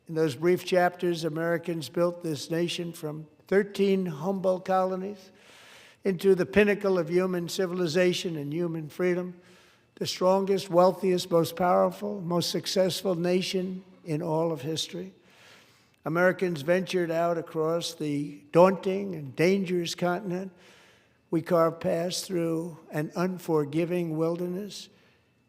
In those brief chapters, Americans built this nation from 13 humble colonies into the pinnacle of human civilization and human freedom, the strongest, wealthiest, most powerful, most successful nation in all of history. Americans ventured out across the daunting and dangerous continent. We carved paths through an unforgiving wilderness,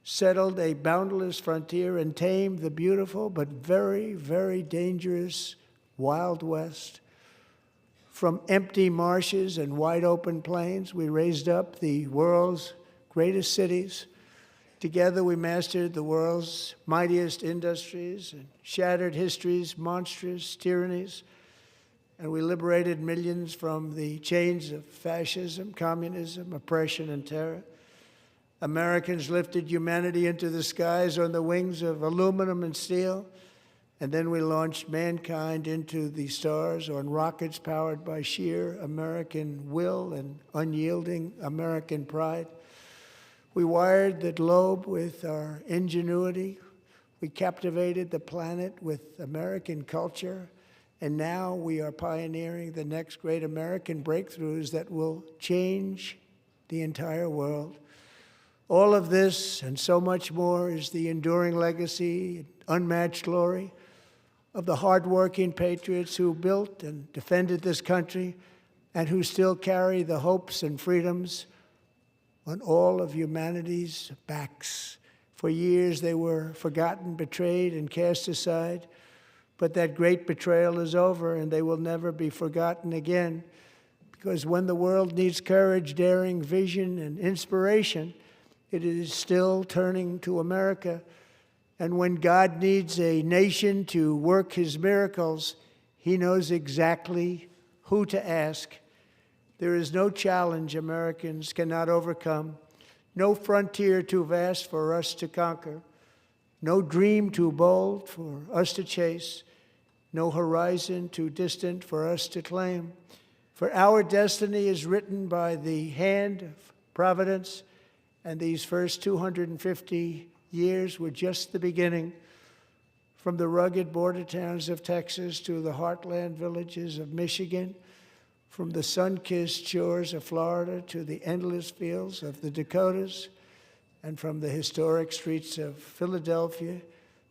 settled a boundless frontier, and tamed the beautiful but very, very dangerous Wild West. From empty marshes and wide open plains, we raised up the world's greatest cities. Together, we mastered the world's mightiest industries and shattered history's monstrous tyrannies. And we liberated millions from the chains of fascism, communism, oppression, and terror. Americans lifted humanity into the skies on the wings of aluminum and steel. And then we launched mankind into the stars on rockets powered by sheer American will and unyielding American pride. We wired the globe with our ingenuity. We captivated the planet with American culture. And now we are pioneering the next great American breakthroughs that will change the entire world. All of this and so much more is the enduring legacy, unmatched glory of the hardworking patriots who built and defended this country and who still carry the hopes and freedoms on all of humanity's backs. For years they were forgotten, betrayed, and cast aside. But that great betrayal is over, and they will never be forgotten again. Because when the world needs courage, daring, vision, and inspiration, it is still turning to America. And when God needs a nation to work his miracles, he knows exactly who to ask. There is no challenge Americans cannot overcome, no frontier too vast for us to conquer, no dream too bold for us to chase, no horizon too distant for us to claim. For our destiny is written by the hand of providence, and these first 250 years were just the beginning. From the rugged border towns of Texas to the heartland villages of Michigan, from the sun-kissed shores of Florida to the endless fields of the Dakotas, and from the historic streets of Philadelphia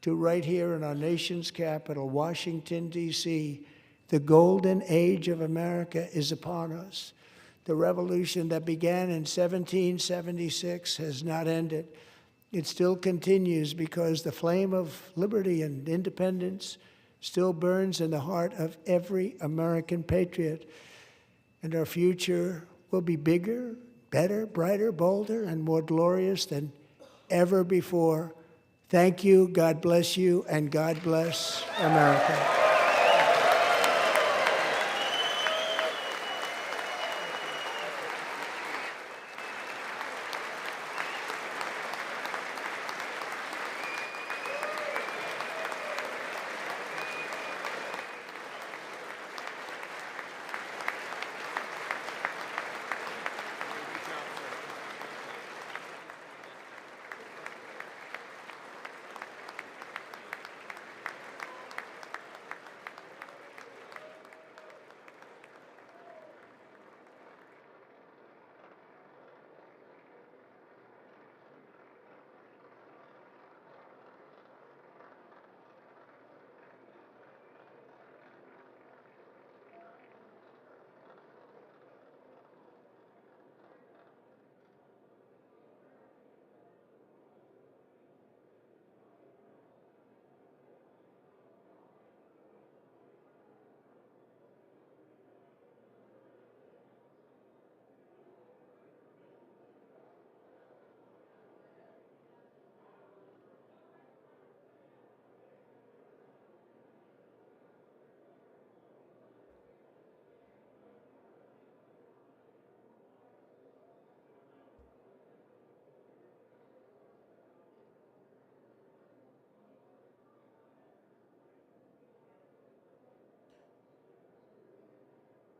to right here in our nation's capital, Washington, D.C., the golden age of America is upon us. The revolution that began in 1776 has not ended. It still continues because the flame of liberty and independence still burns in the heart of every American patriot. And our future will be bigger, better, brighter, bolder, and more glorious than ever before. Thank you, God bless you, and God bless America.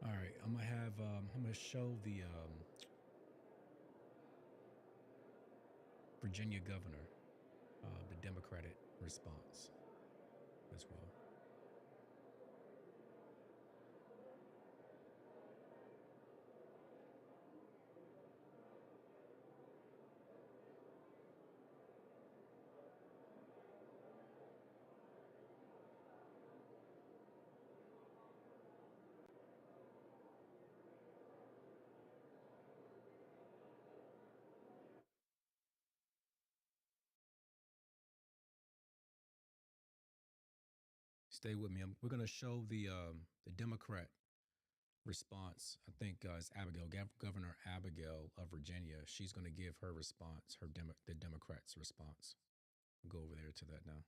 All right, I'm gonna show the Virginia governor, the Democratic response as well. Stay with me. We're gonna show the Democrat response. I think it's Abigail, Governor Abigail of Virginia. She's gonna give her response, the Democrats' response. We'll go over there to that now.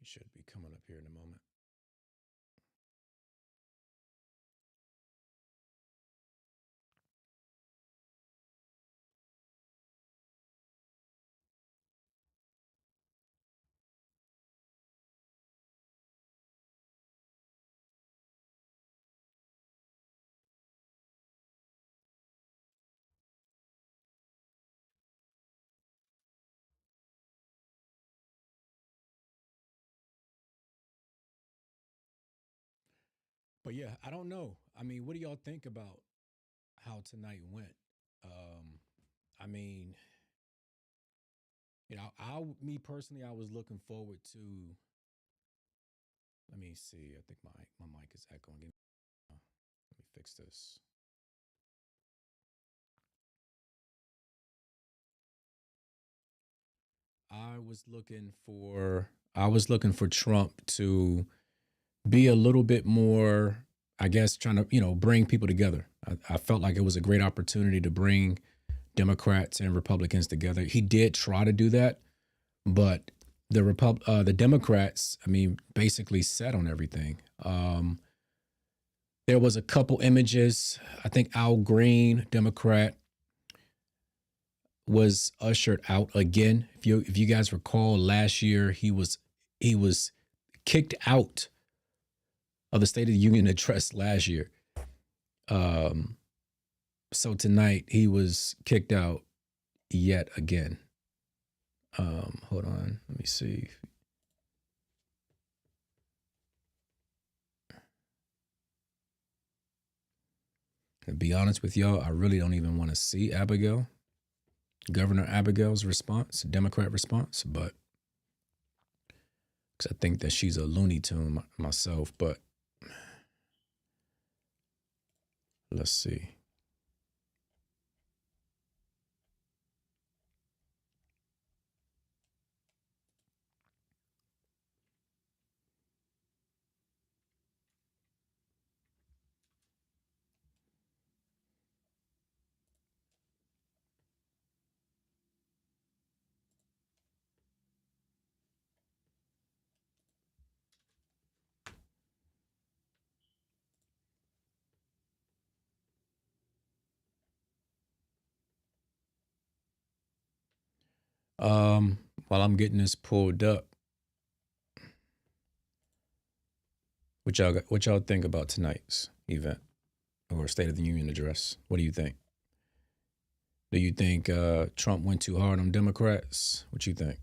She should be coming up here in a moment. But yeah, I don't know. I mean, what do y'all think about how tonight went? Um, I mean, me personally, I was looking forward to. Let me see. I think my mic is echoing. Let me fix this. I was looking for Trump to be a little bit more, I guess, trying to bring people together. I felt like it was a great opportunity to bring Democrats and Republicans together. He did try to do that, but the Democrats, I mean, basically sat on everything. There was a couple images. I think Al Green, Democrat, was ushered out again. If you guys recall, last year he was kicked out of the State of the Union address last year. So tonight he was kicked out yet again. Hold on, let me see. To be honest with y'all, I really don't even want to see Governor Abigail's response, Democrat response, but because I think that she's a Looney Tune myself. But let's see. While I'm getting this pulled up, what y'all think about tonight's event or State of the Union address? What do you think? Do you think Trump went too hard on Democrats? What you think?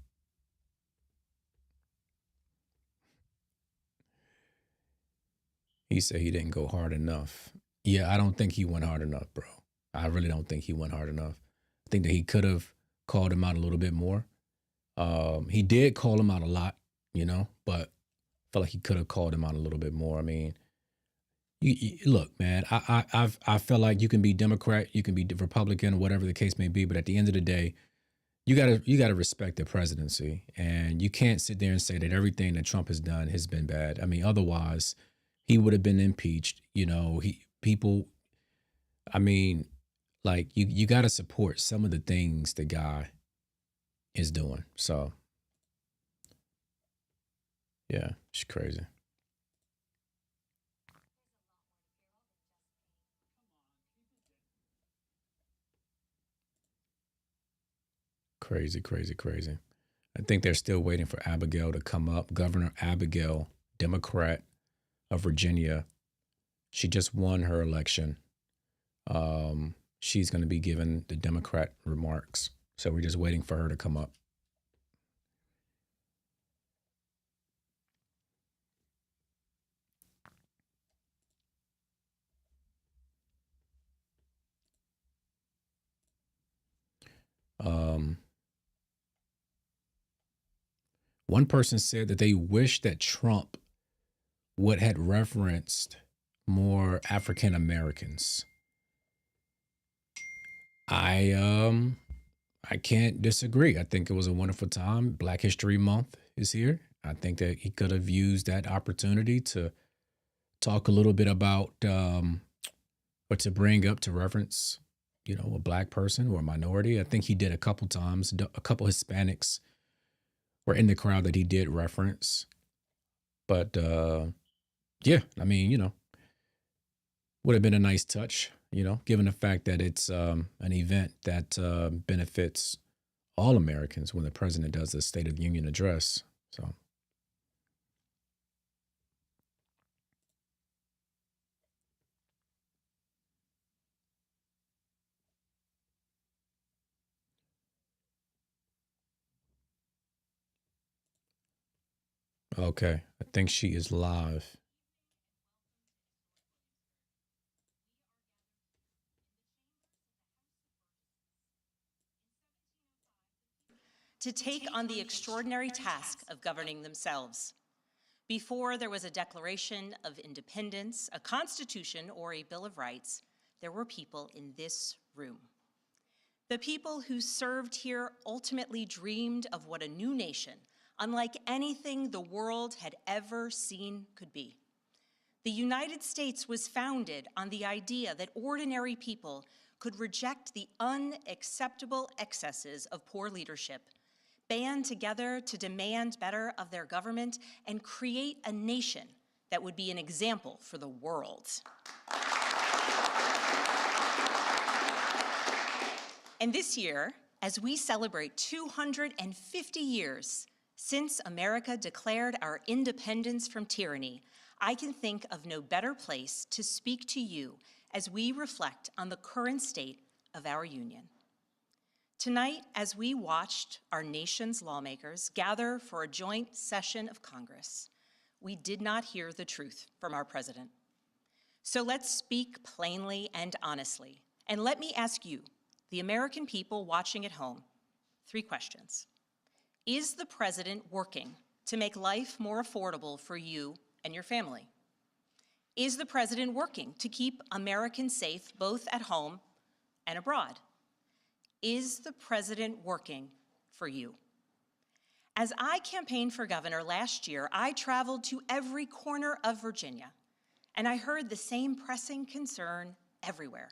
He said he didn't go hard enough. Yeah, I don't think he went hard enough, bro. I really don't think he went hard enough. I think that he could have called him out a little bit more. He did call him out a lot, but I feel like he could have called him out a little bit more. I mean, you look, man. I feel like you can be Democrat, you can be Republican, whatever the case may be, but at the end of the day, you gotta respect the presidency, and you can't sit there and say that everything that Trump has done has been bad. I mean, otherwise, he would have been impeached. I mean, like you got to support some of the things the guy is doing. So, yeah, it's crazy. Crazy, crazy, crazy. I think they're still waiting for Abigail to come up. Governor Abigail, Democrat of Virginia. She just won her election. She's going to be given the Democrat remarks. So we're just waiting for her to come up. One person said that they wish that Trump would have referenced more African Americans. I can't disagree. I think it was a wonderful time. Black History Month is here. I think that he could have used that opportunity to talk a little bit about or to bring up to reference, a black person or a minority. I think he did a couple times. A couple Hispanics were in the crowd that he did reference. But yeah, I mean, would have been a nice touch, given the fact that it's an event that benefits all Americans when the president does the State of the Union address. So, okay, I think she is live. to take on the extraordinary task of governing themselves. Before there was a Declaration of Independence, a Constitution, or a Bill of Rights, there were people in this room. The people who served here ultimately dreamed of what a new nation, unlike anything the world had ever seen, could be. The United States was founded on the idea that ordinary people could reject the unacceptable excesses of poor leadership, band together to demand better of their government, and create a nation that would be an example for the world. And this year, as we celebrate 250 years since America declared our independence from tyranny, I can think of no better place to speak to you as we reflect on the current state of our union. Tonight, as we watched our nation's lawmakers gather for a joint session of Congress, we did not hear the truth from our president. So let's speak plainly and honestly, and let me ask you, the American people watching at home, 3 questions. Is the president working to make life more affordable for you and your family? Is the president working to keep Americans safe both at home and abroad? Is the president working for you? As I campaigned for governor last year, I traveled to every corner of Virginia, and I heard the same pressing concern everywhere.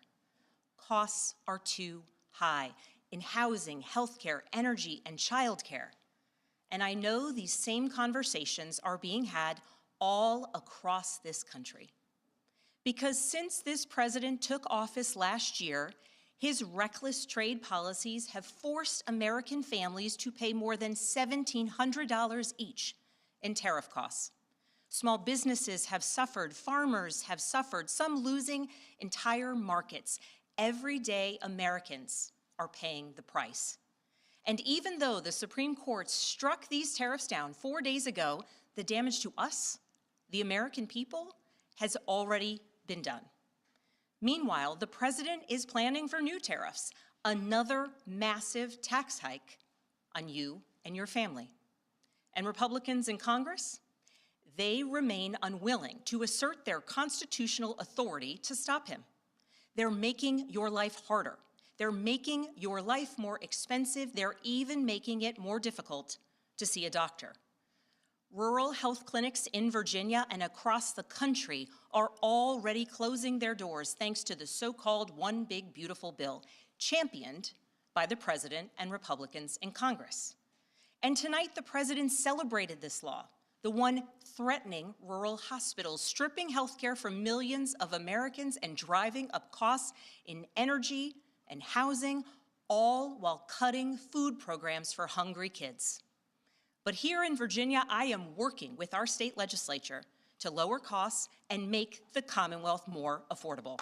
Costs are too high in housing, healthcare, energy, and childcare. And I know these same conversations are being had all across this country. Because since this president took office last year, his reckless trade policies have forced American families to pay more than $1,700 each in tariff costs. Small businesses have suffered, farmers have suffered, some losing entire markets. Everyday Americans are paying the price. And even though the Supreme Court struck these tariffs down 4 days ago, the damage to us, the American people, has already been done. Meanwhile, the president is planning for new tariffs, another massive tax hike on you and your family. And Republicans in Congress, they remain unwilling to assert their constitutional authority to stop him. They're making your life harder. They're making your life more expensive. They're even making it more difficult to see a doctor. Rural health clinics in Virginia and across the country are already closing their doors thanks to the so-called One Big Beautiful Bill, championed by the president and Republicans in Congress. And tonight, the president celebrated this law, the one threatening rural hospitals, stripping healthcare from millions of Americans and driving up costs in energy and housing, all while cutting food programs for hungry kids. But here in Virginia, I am working with our state legislature to lower costs and make the Commonwealth more affordable.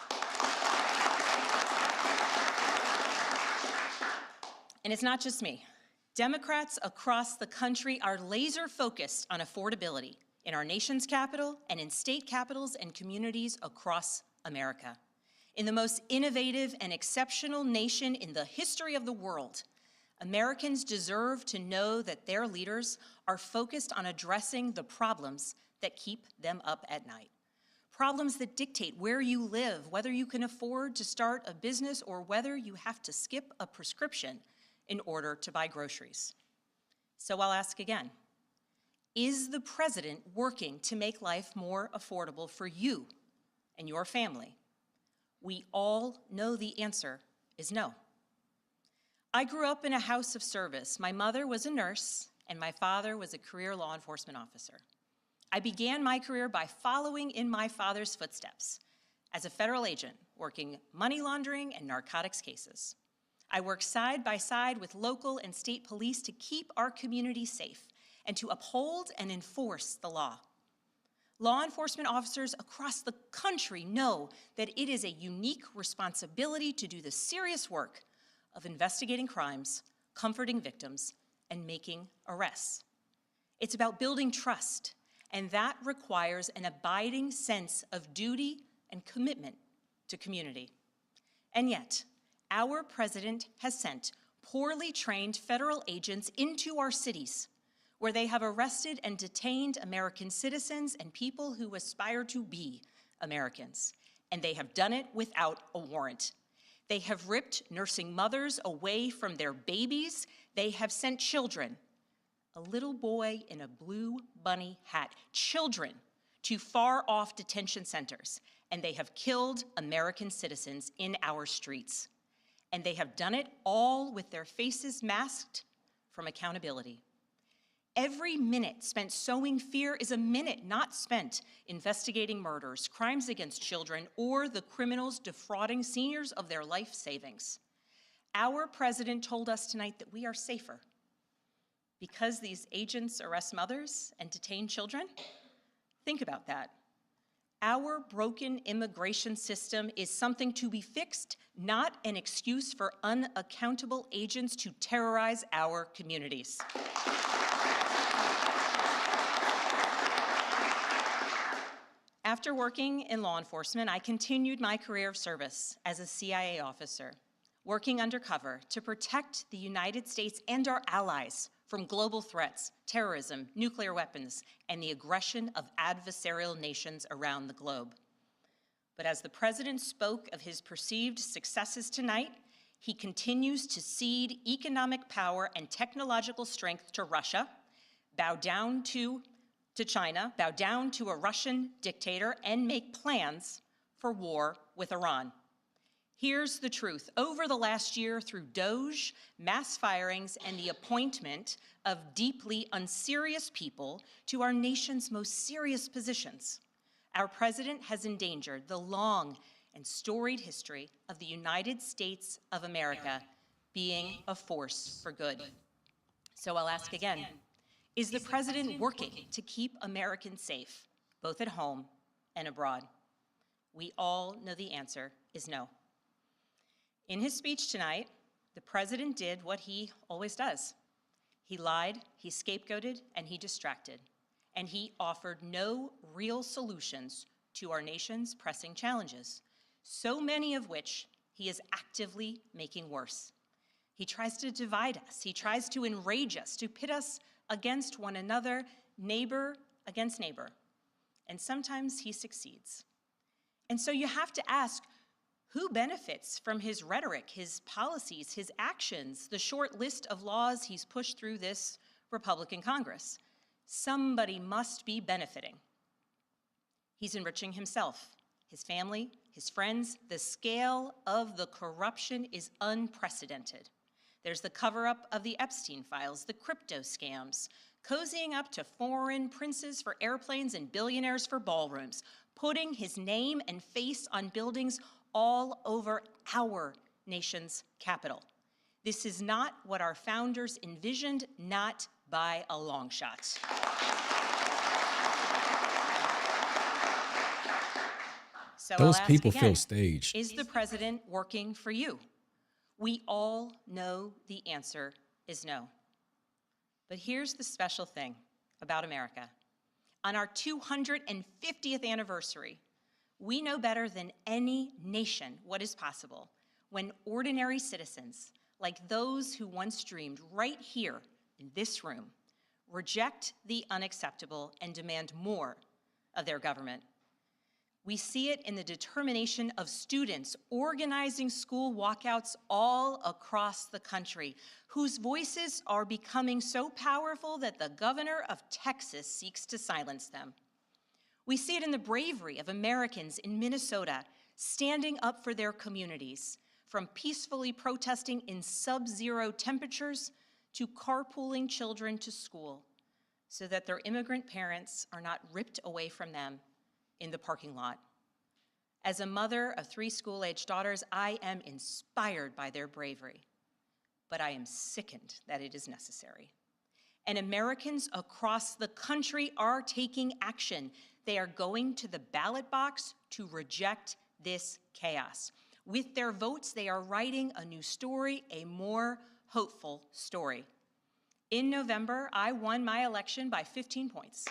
And it's not just me. Democrats across the country are laser focused on affordability in our nation's capital and in state capitals and communities across America. In the most innovative and exceptional nation in the history of the world, Americans deserve to know that their leaders are focused on addressing the problems that keep them up at night. Problems that dictate where you live, whether you can afford to start a business or whether you have to skip a prescription in order to buy groceries. So I'll ask again, is the president working to make life more affordable for you and your family? We all know the answer is no. I grew up in a house of service. My mother was a nurse and my father was a career law enforcement officer. I began my career by following in my father's footsteps as a federal agent working money laundering and narcotics cases. I worked side by side with local and state police to keep our communities safe and to uphold and enforce the law. Law enforcement officers across the country know that it is a unique responsibility to do the serious work of investigating crimes, comforting victims, and making arrests. It's about building trust, and that requires an abiding sense of duty and commitment to community. And yet, our president has sent poorly trained federal agents into our cities, where they have arrested and detained American citizens and people who aspire to be Americans. And they have done it without a warrant. They have ripped nursing mothers away from their babies. They have sent children, a little boy in a blue bunny hat, children to far-off detention centers. And they have killed American citizens in our streets. And they have done it all with their faces masked from accountability. Every minute spent sowing fear is a minute not spent investigating murders, crimes against children, or the criminals defrauding seniors of their life savings. Our president told us tonight that we are safer because these agents arrest mothers and detain children. Think about that. Our broken immigration system is something to be fixed, not an excuse for unaccountable agents to terrorize our communities. After working in law enforcement, I continued my career of service as a CIA officer, working undercover to protect the United States and our allies from global threats, terrorism, nuclear weapons, and the aggression of adversarial nations around the globe. But as the president spoke of his perceived successes tonight, he continues to cede economic power and technological strength to Russia, bow down to China, bow down to a Russian dictator, and make plans for war with Iran. Here's the truth. Over the last year, through DOJ, mass firings, and the appointment of deeply unserious people to our nation's most serious positions, our president has endangered the long and storied history of the United States of America being a force for good. So I'll ask again, is the president working to keep Americans safe, both at home and abroad? We all know the answer is no. In his speech tonight, the president did what he always does. He lied, he scapegoated, and he distracted. And he offered no real solutions to our nation's pressing challenges, so many of which he is actively making worse. He tries to divide us. He tries to enrage us, to pit us against one another, neighbor against neighbor. And sometimes he succeeds. And so you have to ask, who benefits from his rhetoric, his policies, his actions, the short list of laws he's pushed through this Republican Congress? Somebody must be benefiting. He's enriching himself, his family, his friends. The scale of the corruption is unprecedented. There's the cover-up of the Epstein files, the crypto scams, cozying up to foreign princes for airplanes and billionaires for ballrooms, putting his name and face on buildings all over our nation's capital. This is not what our founders envisioned, not by a long shot. So Those I'll ask people again, feel staged. is the president working for you? We all know the answer is no. But here's the special thing about America. On our 250th anniversary, we know better than any nation what is possible when ordinary citizens, like those who once dreamed right here in this room, reject the unacceptable and demand more of their government. We see it in the determination of students organizing school walkouts all across the country, whose voices are becoming so powerful that the governor of Texas seeks to silence them. We see it in the bravery of Americans in Minnesota standing up for their communities, from peacefully protesting in sub-zero temperatures to carpooling children to school. so that their immigrant parents are not ripped away from them in the parking lot. As a mother of 3 school-aged daughters, I am inspired by their bravery, but I am sickened that it is necessary. And Americans across the country are taking action. They are going to the ballot box to reject this chaos. With their votes, they are writing a new story, a more hopeful story. In November, I won my election by 15 points.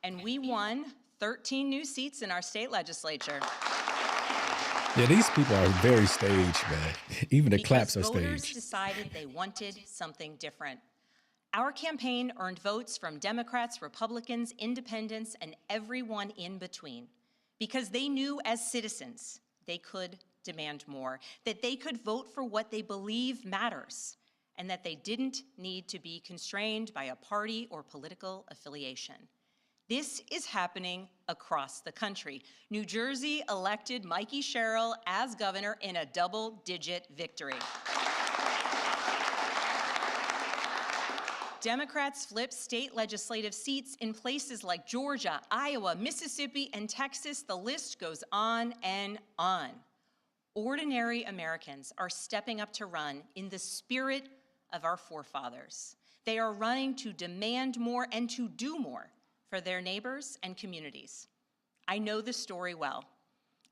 And we won 13 new seats in our state legislature. Yeah, these people are very staged, man. Even the claps are Because voters staged. decided they wanted something different. Our campaign earned votes from Democrats, Republicans, independents, and everyone in between, because they knew as citizens they could demand more, that they could vote for what they believe matters, and that they didn't need to be constrained by a party or political affiliation. This is happening across the country. New Jersey elected Mikey Sherrill as governor in a double-digit victory. Democrats flipped state legislative seats in places like Georgia, Iowa, Mississippi, and Texas. The list goes on and on. Ordinary Americans are stepping up to run in the spirit of our forefathers. They are running to demand more and to do more for their neighbors and communities. I know the story well.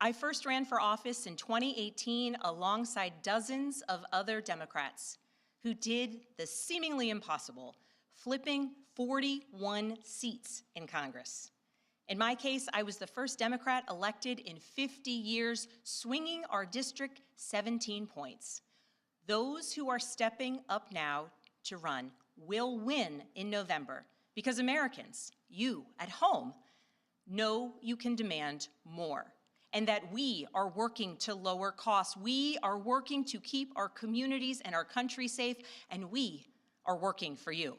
I first ran for office in 2018 alongside dozens of other Democrats who did the seemingly impossible, flipping 41 seats in Congress. In my case, I was the first Democrat elected in 50 years, swinging our district 17 points. Those who are stepping up now to run will win in November because Americans, you at home, know you can demand more and that we are working to lower costs. We are working to keep our communities and our country safe, and we are working for you.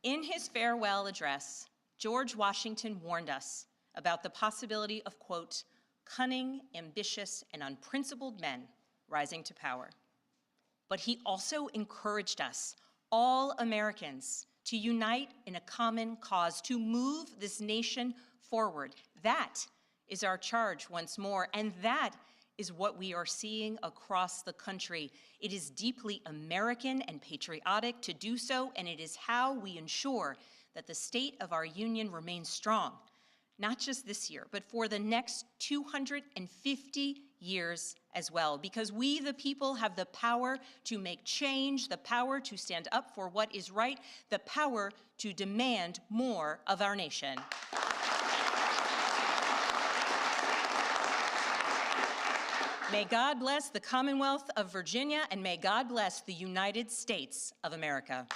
In his farewell address, George Washington warned us about the possibility of, quote, cunning, ambitious, and unprincipled men rising to power. But he also encouraged us, all Americans, to unite in a common cause, to move this nation forward. That is our charge once more, and that is what we are seeing across the country. It is deeply American and patriotic to do so, and it is how we ensure that the state of our union remains strong, not just this year, but for the next 250 years as well, because we, the people, have the power to make change, the power to stand up for what is right, the power to demand more of our nation. May God bless the Commonwealth of Virginia, and may God bless the United States of America.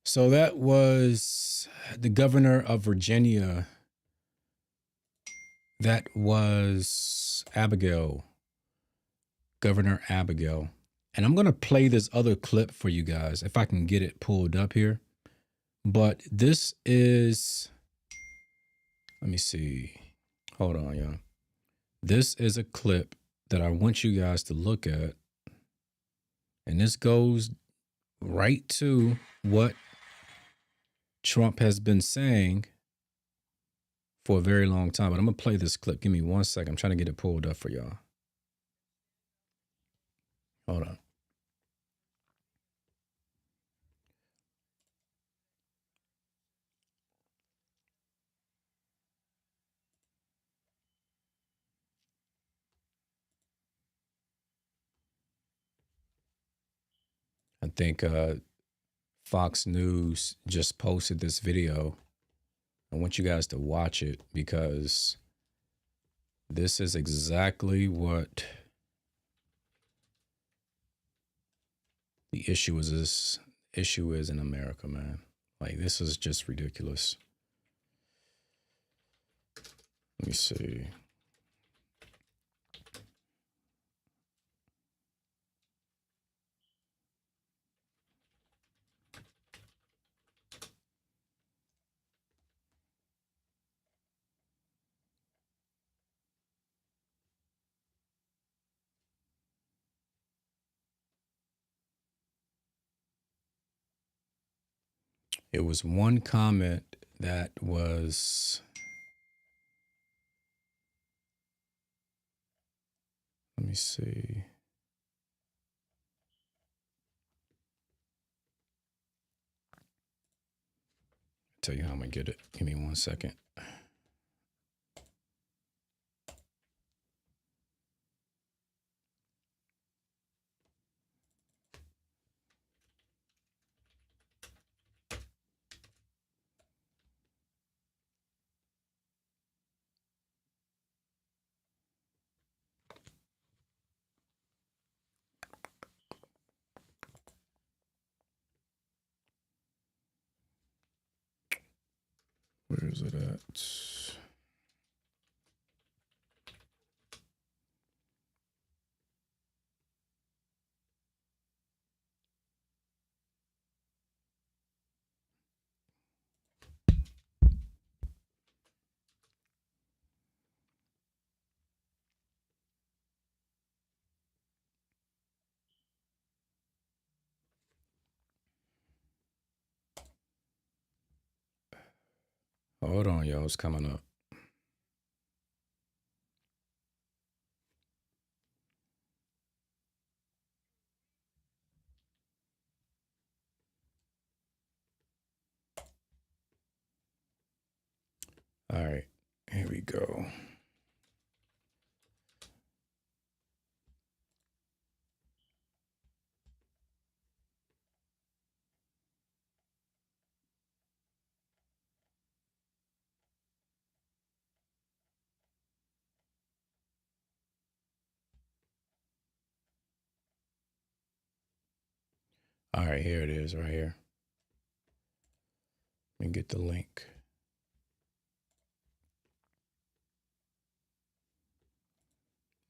So that was the governor of Virginia. That was Abigail, Governor Abigail. And I'm going to play this other clip for you guys, if I can get it pulled up here. But this is, let me see. Hold on, y'all. This is a clip that I want you guys to look at. And this goes right to what Trump has been saying for a very long time. But I'm going to play this clip. Give me 1 second. I'm trying to get it pulled up for y'all. Hold on. I think Fox News just posted this video I want you guys to watch it because this is exactly what the issue is. This issue is in America, man. Like, this is just ridiculous. Let me see. It was one comment that was, let me see. I'll tell you how I'm gonna get it. Give me 1 second. Where is it at? Hold on, y'all. It's coming up. All right, here we go. All right, here it is right here. Let me get the link.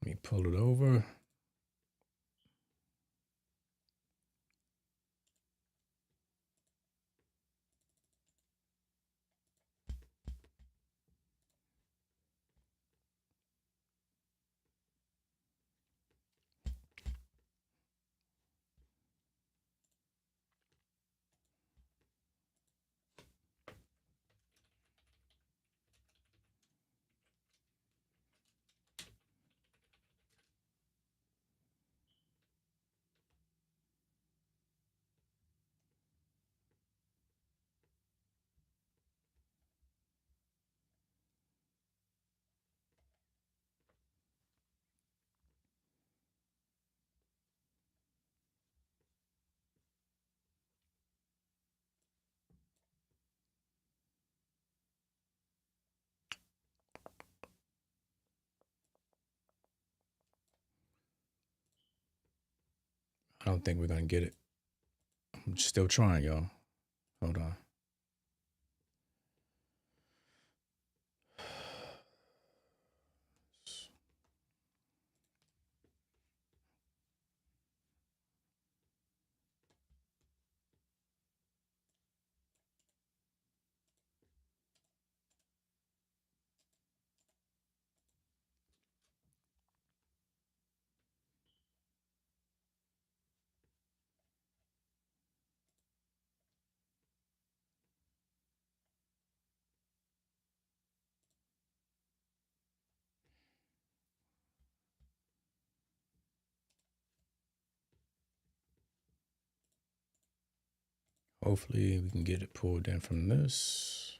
Let me pull it over. I don't think we're gonna get it. I'm still trying, y'all. Hold on. Hopefully we can get it pulled in from this.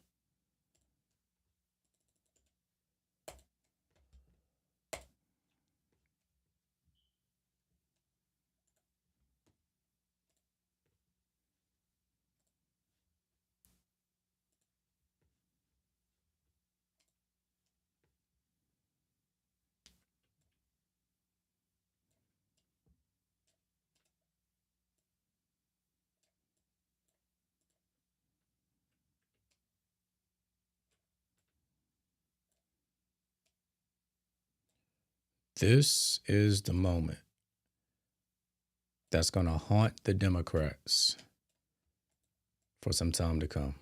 This is the moment that's going to haunt the Democrats for some time to come.